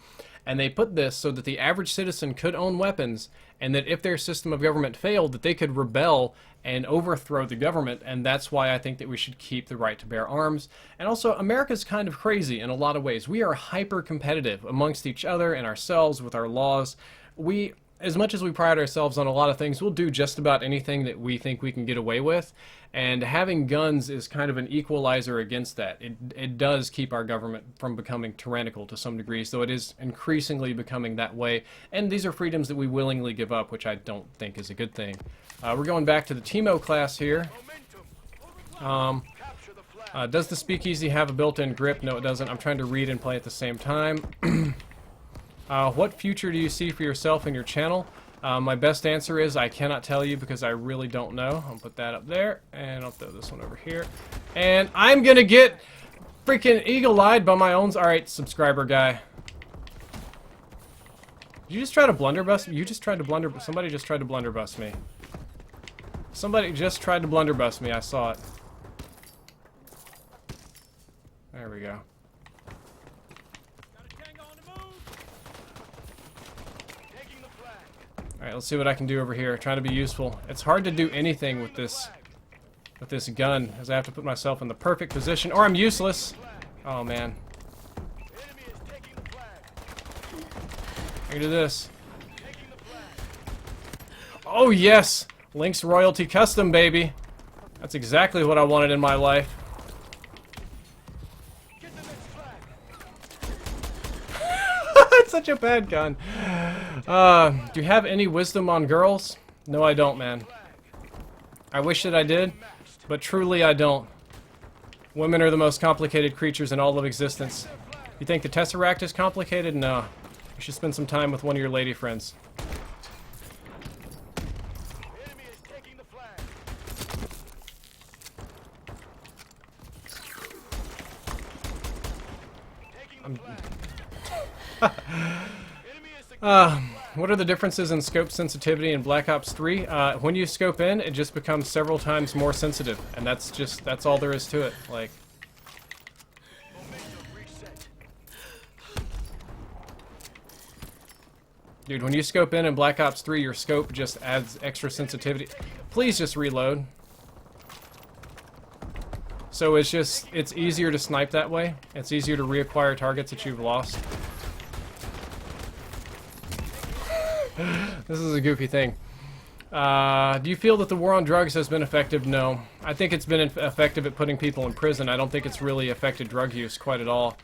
and they put this so that the average citizen could own weapons, and that if their system of government failed, that they could rebel and overthrow the government. And that's why I think that we should keep the right to bear arms. And also, America's kind of crazy in a lot of ways. We are hyper competitive amongst each other and ourselves with our laws. We as much as we pride ourselves on a lot of things, we'll do just about anything that we think we can get away with. And having guns is kind of an equalizer against that. It does keep our government from becoming tyrannical to some degree, so it is increasingly becoming that way. And these are freedoms that we willingly give up, which I don't think is a good thing. We're going back to the Timo class here. Does the speakeasy have a built-in grip? No, it doesn't. I'm trying to read and play at the same time. What future do you see for yourself and your channel? My best answer is I cannot tell you because I really don't know. I'll put that up there, and I'll throw this one over here. And I'm gonna get freaking eagle-eyed by my own... Alright, subscriber guy. Did you just try to blunderbuss me? You just tried to blunder... Somebody just tried to blunderbuss me. Somebody just tried to blunderbuss me. I saw it. There we go. Alright, let's see what I can do over here. Trying to be useful. It's hard to do anything with this gun, as I have to put myself in the perfect position, or I'm useless. Oh, man. I can do this. Oh, yes! Link's Royalty Custom, baby. That's exactly what I wanted in my life. It's such a bad gun. Do you have any wisdom on girls? No, I don't, man. I wish that I did, but truly I don't. Women are the most complicated creatures in all of existence. You think the Tesseract is complicated? No. You should spend some time with one of your lady friends. What are the differences in scope sensitivity in Black Ops 3? When you scope in, it just becomes several times more sensitive, and that's all there is to it. Like, dude, when you scope in Black Ops 3, your scope just adds extra sensitivity. Please just reload. So it's easier to snipe that way. It's easier to reacquire targets that you've lost. This is a goofy thing. Do you feel that the war on drugs has been effective? No. I think it's been effective at putting people in prison. I don't think it's really affected drug use quite at all.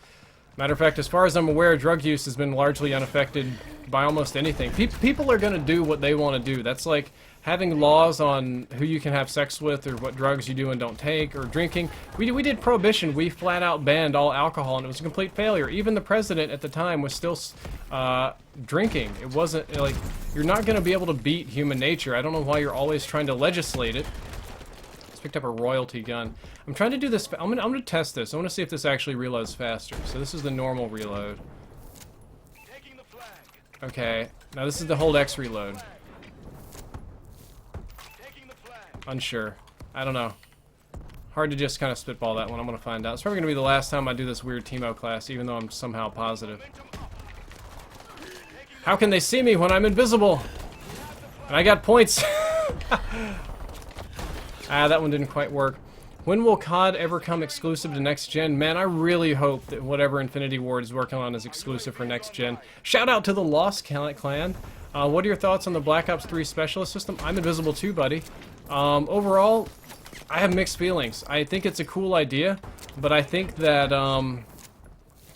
Matter of fact, as far as I'm aware, drug use has been largely unaffected by almost anything. People are going to do what they want to do. That's like having laws on who you can have sex with or what drugs you do and don't take, or drinking. We did Prohibition. We flat out banned all alcohol, and it was a complete failure. Even the president at the time was still drinking. It wasn't like, you're not going to be able to beat human nature. I don't know why you're always trying to legislate it. Just picked up a royalty gun. I'm trying to do this. I'm gonna test this. I want to see if this actually reloads faster. So this is the normal reload. Okay. Now this is the hold X reload. Unsure. I don't know. Hard to just kind of spitball that one. I'm gonna find out. It's probably gonna be the last time I do this weird Timo class, even though I'm somehow positive. How can they see me when I'm invisible? And I got points. That one didn't quite work. When will COD ever come exclusive to next gen? Man, I really hope that whatever Infinity Ward is working on is exclusive for next gen. Shout out to the Lost Clan. What are your thoughts on the Black Ops 3 specialist system? I'm invisible too, buddy. Overall, I have mixed feelings. I think it's a cool idea, but I think that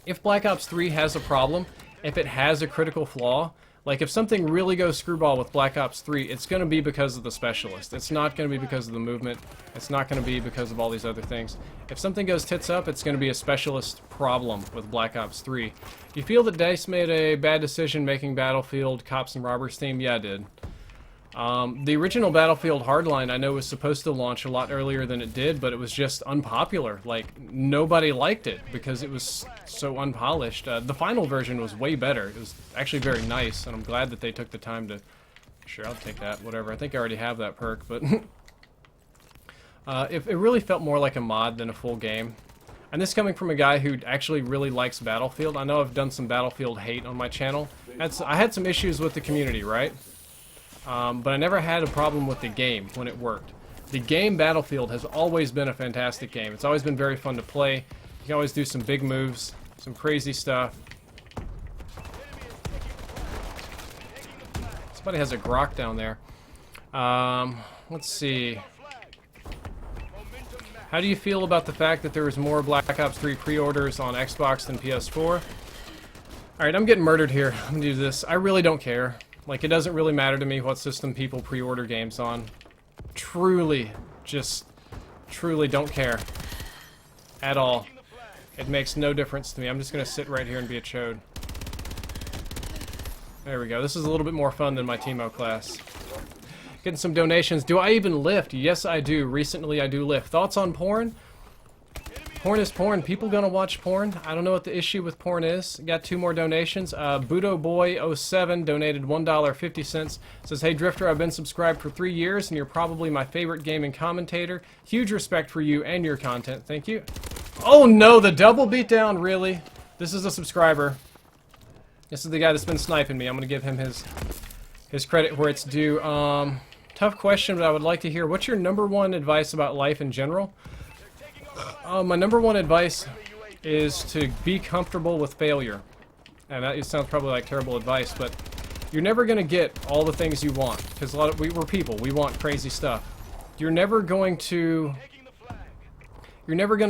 if Black Ops 3 has a problem, if it has a critical flaw, like if something really goes screwball with Black Ops 3, it's going to be because of the specialist. It's not going to be because of the movement. It's not going to be because of all these other things. If something goes tits up, it's going to be a specialist problem with Black Ops 3. Do you feel that DICE made a bad decision making Battlefield Cops and Robbers theme? Yeah, I did. The original Battlefield Hardline, I know, was supposed to launch a lot earlier than it did, but it was just unpopular. Like, nobody liked it because it was so unpolished. The final version was way better. It was actually very nice, and I'm glad that they took the time to... Sure, I'll take that, whatever. I think I already have that perk, but... it really felt more like a mod than a full game. And this coming from a guy who actually really likes Battlefield. I know I've done some Battlefield hate on my channel. I had some issues with the community, right? But I never had a problem with the game when it worked. The game Battlefield has always been a fantastic game. It's always been very fun to play. You can always do some big moves, some crazy stuff. Somebody has a grok down there. Let's see. How do you feel about the fact that there was more Black Ops 3 pre-orders on Xbox than PS4? Alright, I'm getting murdered here. I'm gonna do this. I really don't care. Like, it doesn't really matter to me what system people pre-order games on. Truly, just truly don't care. At all. It makes no difference to me. I'm just gonna sit right here and be a chode. There we go. This is a little bit more fun than my Teemo class. Getting some donations. Do I even lift? Yes, I do. Recently, I do lift. Thoughts on porn? Porn is porn. People gonna watch porn? I don't know what the issue with porn is. Got 2 more donations. BudoBoy07 donated $1.50. Says, hey Drifter, I've been subscribed for 3 years and you're probably my favorite gaming commentator. Huge respect for you and your content. Thank you. Oh no, the double beatdown, really? This is a subscriber. This is the guy that's been sniping me. I'm gonna give him his credit where it's due. Tough question, but I would like to hear, what's your #1 advice about life in general? My #1 advice is to be comfortable with failure. And that, it sounds probably like terrible advice, but you're never going to get all the things you want. Because we're people. We want crazy stuff. You're never going to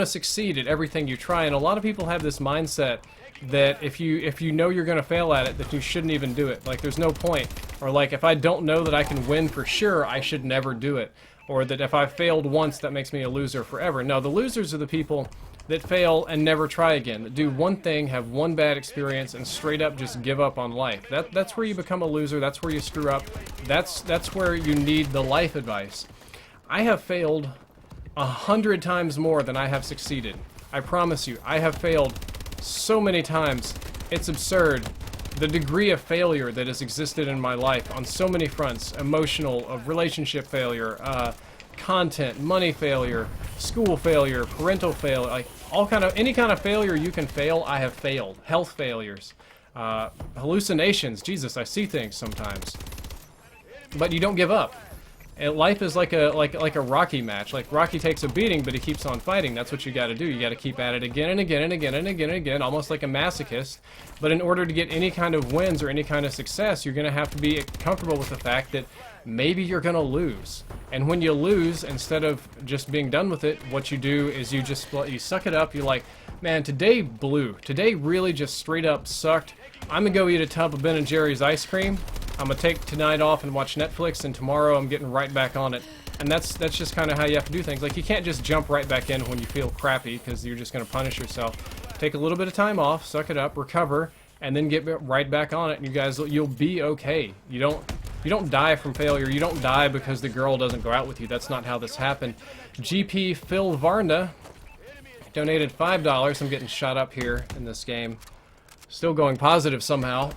succeed at everything you try. And a lot of people have this mindset that if you know you're going to fail at it, that you shouldn't even do it. Like, there's no point. Or like, if I don't know that I can win for sure, I should never do it. Or that if I failed once, that makes me a loser forever. No, the losers are the people that fail and never try again. That do one thing, have one bad experience, and straight up just give up on life. That's where you become a loser. That's where you screw up. That's where you need the life advice. I have failed 100 times more than I have succeeded. I promise you, I have failed so many times. It's absurd. The degree of failure that has existed in my life on so many fronts, emotional, relationship failure, content, money failure, school failure, parental failure, like any kind of failure you can fail, I have failed. Health failures, hallucinations. Jesus, I see things sometimes. But you don't give up. And life is like a Rocky match. Like, Rocky takes a beating, but he keeps on fighting. That's what you got to do. You got to keep at it again and again and again and again and again, almost like a masochist. But in order to get any kind of wins or any kind of success, you're going to have to be comfortable with the fact that maybe you're going to lose. And when you lose, instead of just being done with it, what you do is you suck it up. You're like, man, today blew. Today really just straight up sucked. I'm going to go eat a tub of Ben & Jerry's ice cream. I'm going to take tonight off and watch Netflix, and tomorrow I'm getting right back on it. And that's just kind of how you have to do things. Like, you can't just jump right back in when you feel crappy, because you're just going to punish yourself. Take a little bit of time off, suck it up, recover, and then get right back on it, and you'll be okay. You don't die from failure. You don't die because the girl doesn't go out with you. That's not how this happened. GP Phil Varna donated $5. I'm getting shot up here in this game. Still going positive somehow.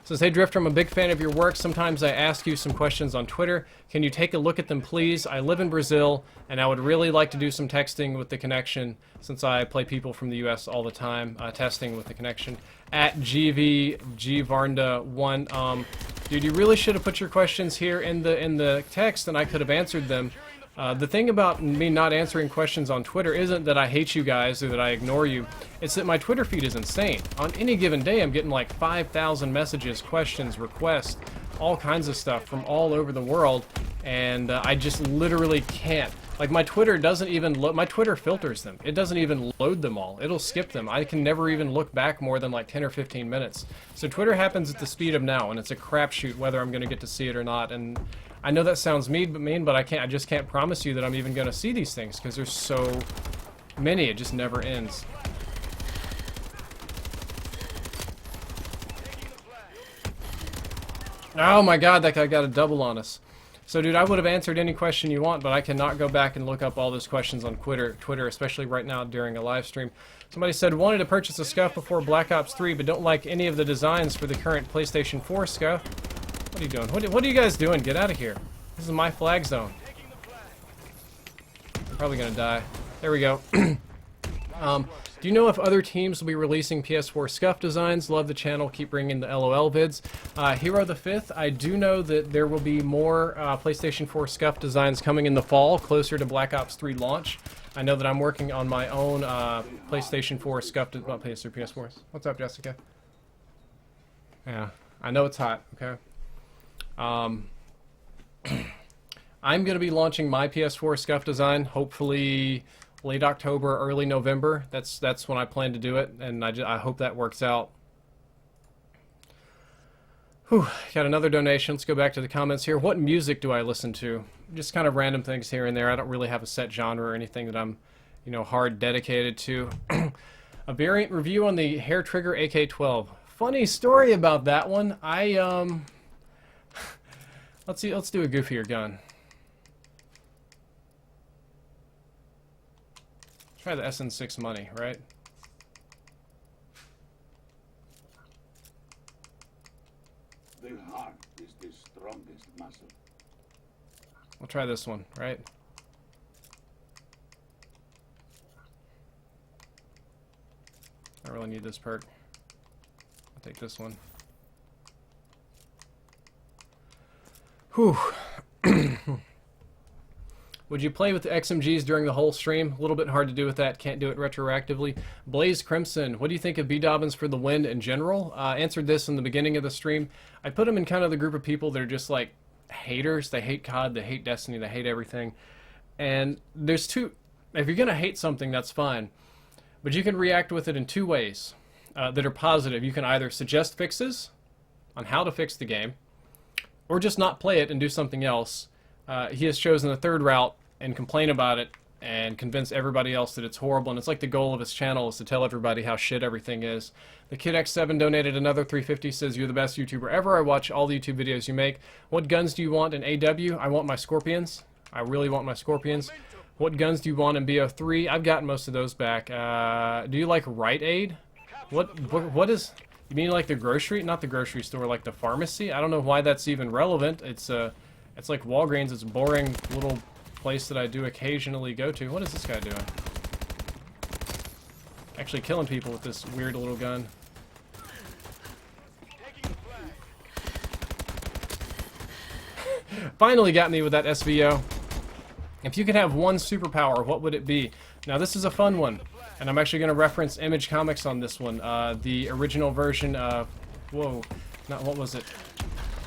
Says, hey Drifter, I'm a big fan of your work. Sometimes I ask you some questions on Twitter. Can you take a look at them, please? I live in Brazil, and I would really like to do some texting with the connection, since I play people from the US all the time, testing with the connection. At GVGVarnda1. Dude, you really should have put your questions here in the text, and I could have answered them. The thing about me not answering questions on Twitter isn't that I hate you guys or that I ignore you. It's that my Twitter feed is insane. On any given day, I'm getting like 5,000 messages, questions, requests, all kinds of stuff from all over the world, and I just literally can't. Like, my Twitter doesn't even my Twitter filters them. It doesn't even load them all. It'll skip them. I can never even look back more than like 10 or 15 minutes. So Twitter happens at the speed of now, and it's a crapshoot whether I'm going to get to see it or not. And I know that sounds mean, but I just can't promise you that I'm even going to see these things, because there's so many. It just never ends. Oh my god, that guy got a double on us. So dude, I would have answered any question you want, but I cannot go back and look up all those questions on Twitter, especially right now during a live stream. Somebody said, wanted to purchase a scuff before Black Ops 3, but don't like any of the designs for the current PlayStation 4 scuff. What are you doing? What are you guys doing? Get out of here. This is my flag zone. I'm probably gonna die. There we go. Do you know if other teams will be releasing PS4 scuff designs? Love the channel. Keep bringing the LOL vids. Hero the 5th, I do know that there will be more PlayStation 4 scuff designs coming in the fall, closer to Black Ops 3 launch. I know that I'm working on my own PlayStation 4 scuff PS4s. What's up, Jessica? Yeah, I know it's hot, okay? I'm going to be launching my PS4 scuff design, hopefully late October, early November. That's when I plan to do it, and I hope that works out. Whew, got another donation. Let's go back to the comments here. What music do I listen to? Just kind of random things here and there. I don't really have a set genre or anything that I'm, you know, hard dedicated to. A variant review on the Hair Trigger AK-12. Funny story about that one. Let's do a goofier gun. Try the SN6 money, right? The heart is the strongest muscle. We'll try this one, right? I really need this perk. I'll take this one. Whew. Would you play with the XMGs during the whole stream? A little bit hard to do with that. Can't do it retroactively. Blaze Crimson, what do you think of B. Dobbins for the win in general? Answered this in the beginning of the stream. I put him in kind of the group of people that are just like haters. They hate COD, they hate Destiny, they hate everything. And there's two... If you're going to hate something, that's fine. But you can react with it in two ways that are positive. You can either suggest fixes on how to fix the game, or just not play it and do something else. He has chosen the third route and complain about it and convince everybody else that it's horrible. And it's like the goal of his channel is to tell everybody how shit everything is. The Kid X7 donated another $3.50, says, you're the best YouTuber ever. I watch all the YouTube videos you make. What guns do you want in AW? I want my Scorpions. I really want my Scorpions. What guns do you want in BO3? I've gotten most of those back. Do you like Rite Aid? What is... You mean like the grocery? Not the grocery store, like the pharmacy? I don't know why that's even relevant. It's like Walgreens. It's a boring little place that I do occasionally go to. What is this guy doing? Actually killing people with this weird little gun. Finally got me with that SVO. If you could have one superpower, what would it be? Now this is a fun one, and I'm actually going to reference Image Comics on this one. The original version of... Whoa. Not... What was it?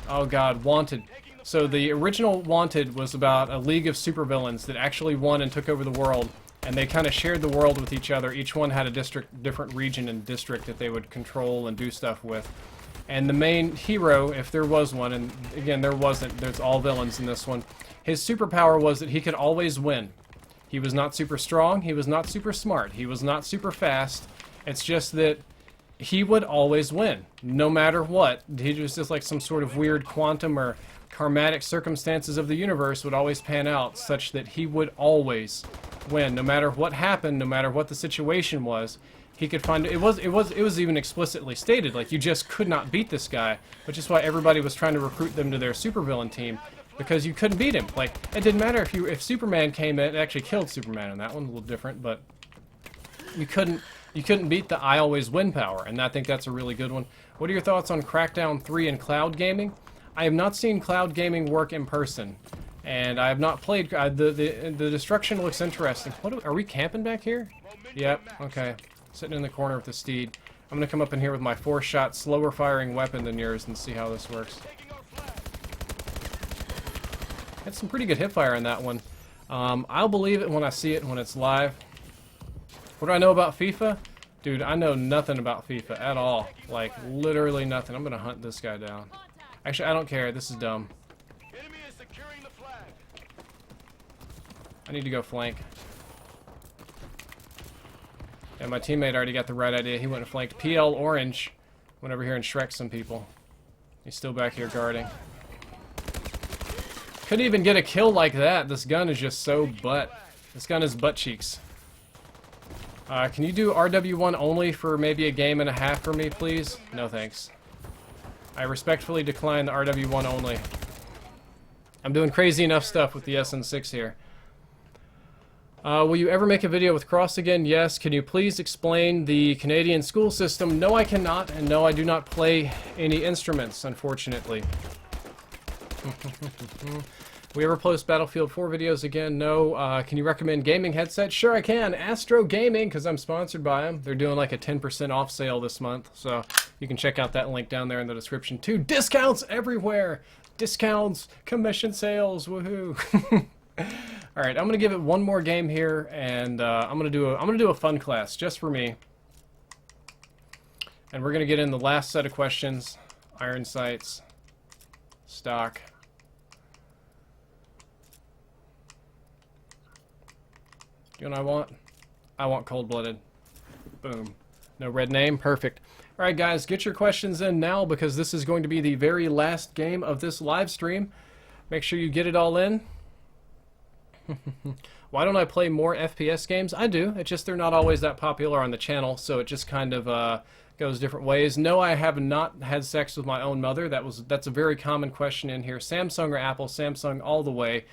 Oh god, Wanted. So the original Wanted was about a league of supervillains that actually won and took over the world, and they kind of shared the world with each other. Each one had a different region and district that they would control and do stuff with. And the main hero, if there was one, and again there wasn't, there's all villains in this one, his superpower was that he could always win. He was not super strong, he was not super smart, he was not super fast. It's just that he would always win, no matter what. He was just like some sort of weird quantum or karmatic circumstances of the universe would always pan out such that he would always win, no matter what happened, no matter what the situation was. He could find it was even explicitly stated, like, you just could not beat this guy, which is why everybody was trying to recruit them to their supervillain team, because you couldn't beat him. Like, it didn't matter if Superman came in. It actually killed Superman in that one, a little different, but you couldn't beat the I always win power, and I think that's a really good one. What are your thoughts on Crackdown 3 and cloud gaming? I have not seen cloud gaming work in person, and I have not played. The destruction looks interesting. What are we camping back here? Yep. Okay. Sitting in the corner with the steed. I'm gonna come up in here with my 4-shot, slower firing weapon than yours and see how this works. Had some pretty good hipfire in that one. I'll believe it when I see it when it's live. What do I know about FIFA? Dude, I know nothing about FIFA at all. Like, literally nothing. I'm gonna hunt this guy down. Actually, I don't care. This is dumb. Enemy is securing the flag. I need to go flank. Yeah, my teammate already got the right idea. He went and flanked. PL Orange went over here and Shrek some people. He's still back here guarding. Couldn't even get a kill like that. This gun is just so butt. This gun is butt cheeks. Can you do RW1 only for maybe a game and a half for me, please? No thanks. I respectfully decline the RW1 only. I'm doing crazy enough stuff with the SN6 here. Will you ever make a video with Cross again? Yes. Can you please explain the Canadian school system? No, I cannot, and no, I do not play any instruments, unfortunately. We ever post Battlefield 4 videos again? No. Can you recommend gaming headsets? Sure I can. Astro Gaming, because I'm sponsored by them. They're doing like a 10% off sale this month, so you can check out that link down there in the description too. Discounts everywhere! Discounts, commission sales, woohoo! All right, I'm gonna give it one more game here, and I'm gonna do a fun class just for me, and we're gonna get in the last set of questions. Iron sights, stock. You know what I want? I want cold-blooded. Boom. No red name. Perfect. All right, guys, get your questions in now because this is going to be the very last game of this live stream. Make sure you get it all in. Why don't I play more FPS games? I do. It's just they're not always that popular on the channel, so it just kind of goes different ways. No, I have not had sex with my own mother. That's a very common question in here. Samsung or Apple? Samsung all the way.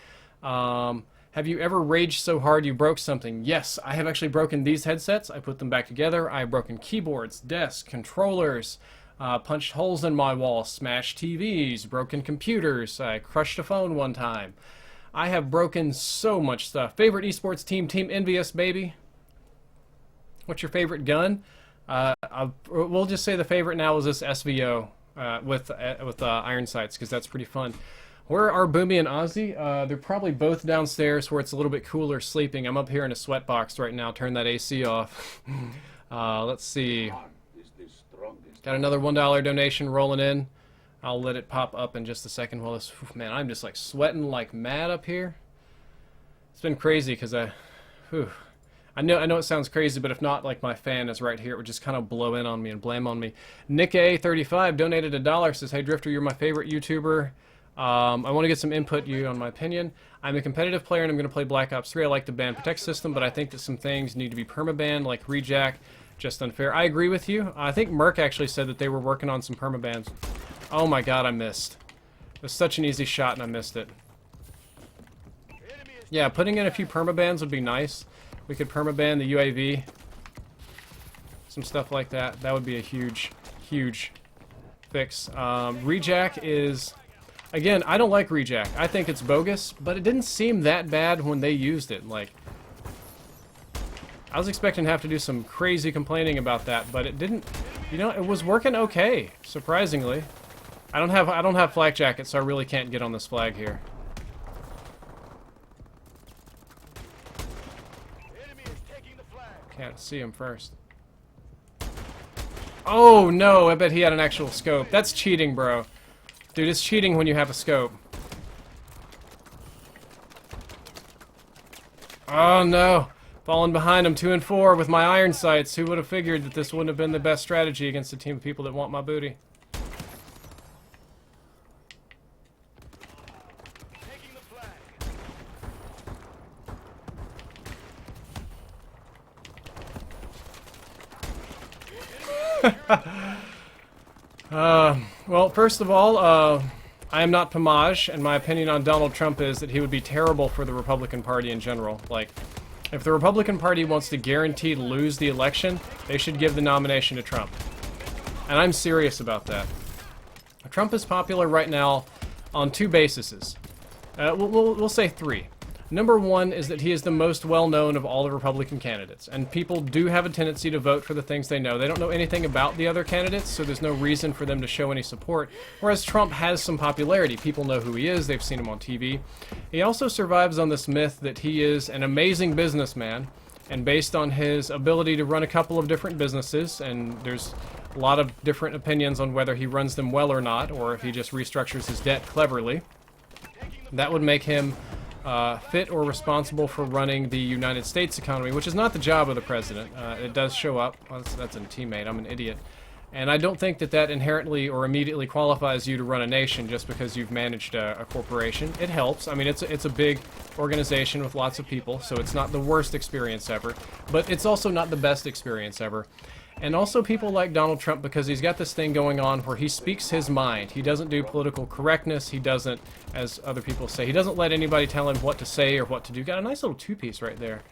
Have you ever raged so hard you broke something? Yes, I have actually broken these headsets. I put them back together. I've broken keyboards, desks, controllers, punched holes in my wall, smashed TVs, broken computers. I crushed a phone one time. I have broken so much stuff. Favorite esports team? Team Envious, baby. What's your favorite gun? We'll just say the favorite now is this SVO with iron sights because that's pretty fun. Where are Boomy and Ozzy? They're probably both downstairs where it's a little bit cooler sleeping. I'm up here in a sweat box right now. Turn that AC off. Let's see. Got another $1 donation rolling in. I'll let it pop up in just a second while this... Man, I'm just like sweating like mad up here. It's been crazy because I know it sounds crazy, but if not, like my fan is right here. It would just kind of blow in on me and blam on me. Nick A35 donated $1. Says, hey Drifter, you're my favorite YouTuber. I want to get some input on my opinion. I'm a competitive player and I'm going to play Black Ops 3. I like the ban protect system, but I think that some things need to be permabanned, like rejack. Just unfair. I agree with you. I think Merc actually said that they were working on some permabans. Oh my god, I missed. It was such an easy shot and I missed it. Yeah, putting in a few permabans would be nice. We could permaban the UAV. Some stuff like that. That would be a huge, huge fix. Rejack is... Again, I don't like rejack. I think it's bogus, but it didn't seem that bad when they used it. Like, I was expecting to have to do some crazy complaining about that, but it didn't. You know, it was working okay, surprisingly. I don't have flak jackets, so I really can't get on this flag here. Can't see him first. Oh no! I bet he had an actual scope. That's cheating, bro. Dude, it's cheating when you have a scope. Oh no! Falling behind him 2 and 4 with my iron sights. Who would have figured that this wouldn't have been the best strategy against a team of people that want my booty? Taking the flag. Well, first of all, I am not Pomage, and my opinion on Donald Trump is that he would be terrible for the Republican Party in general. Like, if the Republican Party wants to guarantee to lose the election, they should give the nomination to Trump. And I'm serious about that. Trump is popular right now on 2 bases. We'll say 3. Number 1 is that he is the most well-known of all the Republican candidates, and people do have a tendency to vote for the things they know. They don't know anything about the other candidates, so there's no reason for them to show any support, whereas Trump has some popularity. People know who he is, they've seen him on TV. He also survives on this myth that he is an amazing businessman, and based on his ability to run a couple of different businesses, and there's a lot of different opinions on whether he runs them well or not, or if he just restructures his debt cleverly, that would make him fit or responsible for running the United States economy, which is not the job of the president. It does show up. Well, that's a teammate. I'm an idiot. And I don't think that that inherently or immediately qualifies you to run a nation just because you've managed a corporation. It helps. I mean, it's a big organization with lots of people, so it's not the worst experience ever, but it's also not the best experience ever. And also people like Donald Trump because he's got this thing going on where he speaks his mind. He doesn't do political correctness. He doesn't, as other people say, he doesn't let anybody tell him what to say or what to do. Got a nice little 2-piece right there.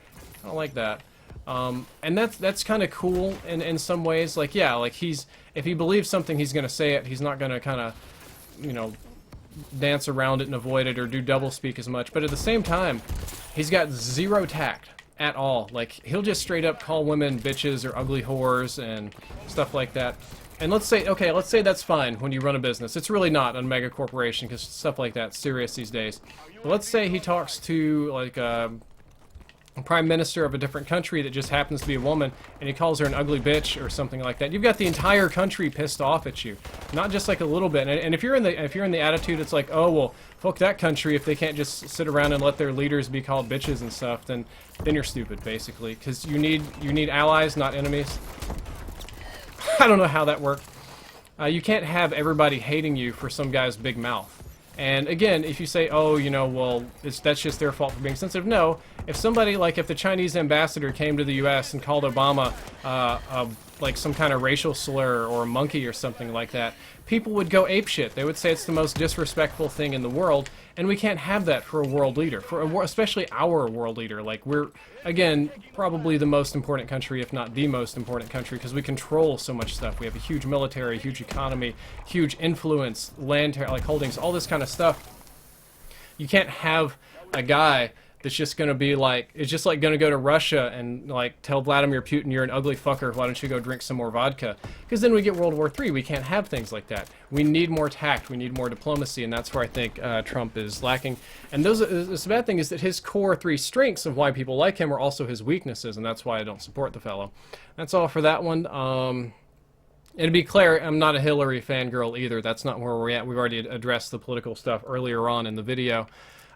I don't like that. And that's kind of cool in some ways. Like, yeah, like if he believes something, he's going to say it. He's not going to kind of, you know, dance around it and avoid it or do double speak as much. But at the same time, he's got 0 tact at all. Like, he'll just straight up call women bitches or ugly whores and stuff like that. And let's say, okay, let's say that's fine when you run a business. It's really not a mega corporation because stuff like that's serious these days. But let's say he talks to like a prime minister of a different country that just happens to be a woman, and he calls her an ugly bitch or something like that. You've got the entire country pissed off at you, not just like a little bit. And if you're in the attitude, it's like, oh well, fuck that country if they can't just sit around and let their leaders be called bitches and stuff. Then you're stupid basically, because you need allies, not enemies. I don't know how that worked. You can't have everybody hating you for some guy's big mouth. And again, if you say, oh, you know, well, that's just their fault for being sensitive. No, if somebody, like if the Chinese ambassador came to the U.S. and called Obama like some kind of racial slur or a monkey or something like that, people would go apeshit. They would say it's the most disrespectful thing in the world, and we can't have that for a world leader, especially our world leader. Like, we're, again, probably the most important country, if not the most important country, because we control so much stuff. We have a huge military, huge economy, huge influence, land, like holdings, all this kind of stuff. You can't have a guy that's just going to be like, it's just like going to go to Russia and like tell Vladimir Putin, you're an ugly fucker, why don't you go drink some more vodka? Because then we get World War III. We can't have things like that. We need more tact, we need more diplomacy, and that's where I think Trump is lacking. And the bad thing is that his core three strengths of why people like him are also his weaknesses, and that's why I don't support the fellow. That's all for that one. And to be clear, I'm not a Hillary fangirl either. That's not where we're at. We've already addressed the political stuff earlier on in the video.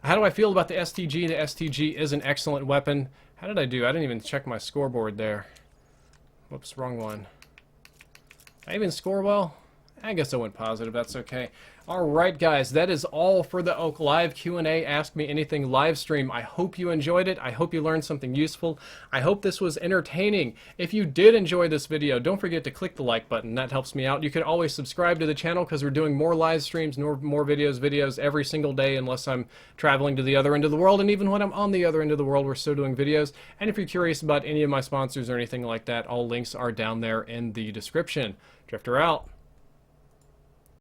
How do I feel about the STG? The STG is an excellent weapon. How did I do? I didn't even check my scoreboard there. Whoops, wrong one. Did I even score well? I guess I went positive. That's okay. Alright guys, that is all for the Oak Live Q&A Ask Me Anything live stream. I hope you enjoyed it. I hope you learned something useful. I hope this was entertaining. If you did enjoy this video, don't forget to click the like button. That helps me out. You can always subscribe to the channel because we're doing more live streams, more videos every single day unless I'm traveling to the other end of the world. And even when I'm on the other end of the world, we're still doing videos. And if you're curious about any of my sponsors or anything like that, all links are down there in the description. Drifter out.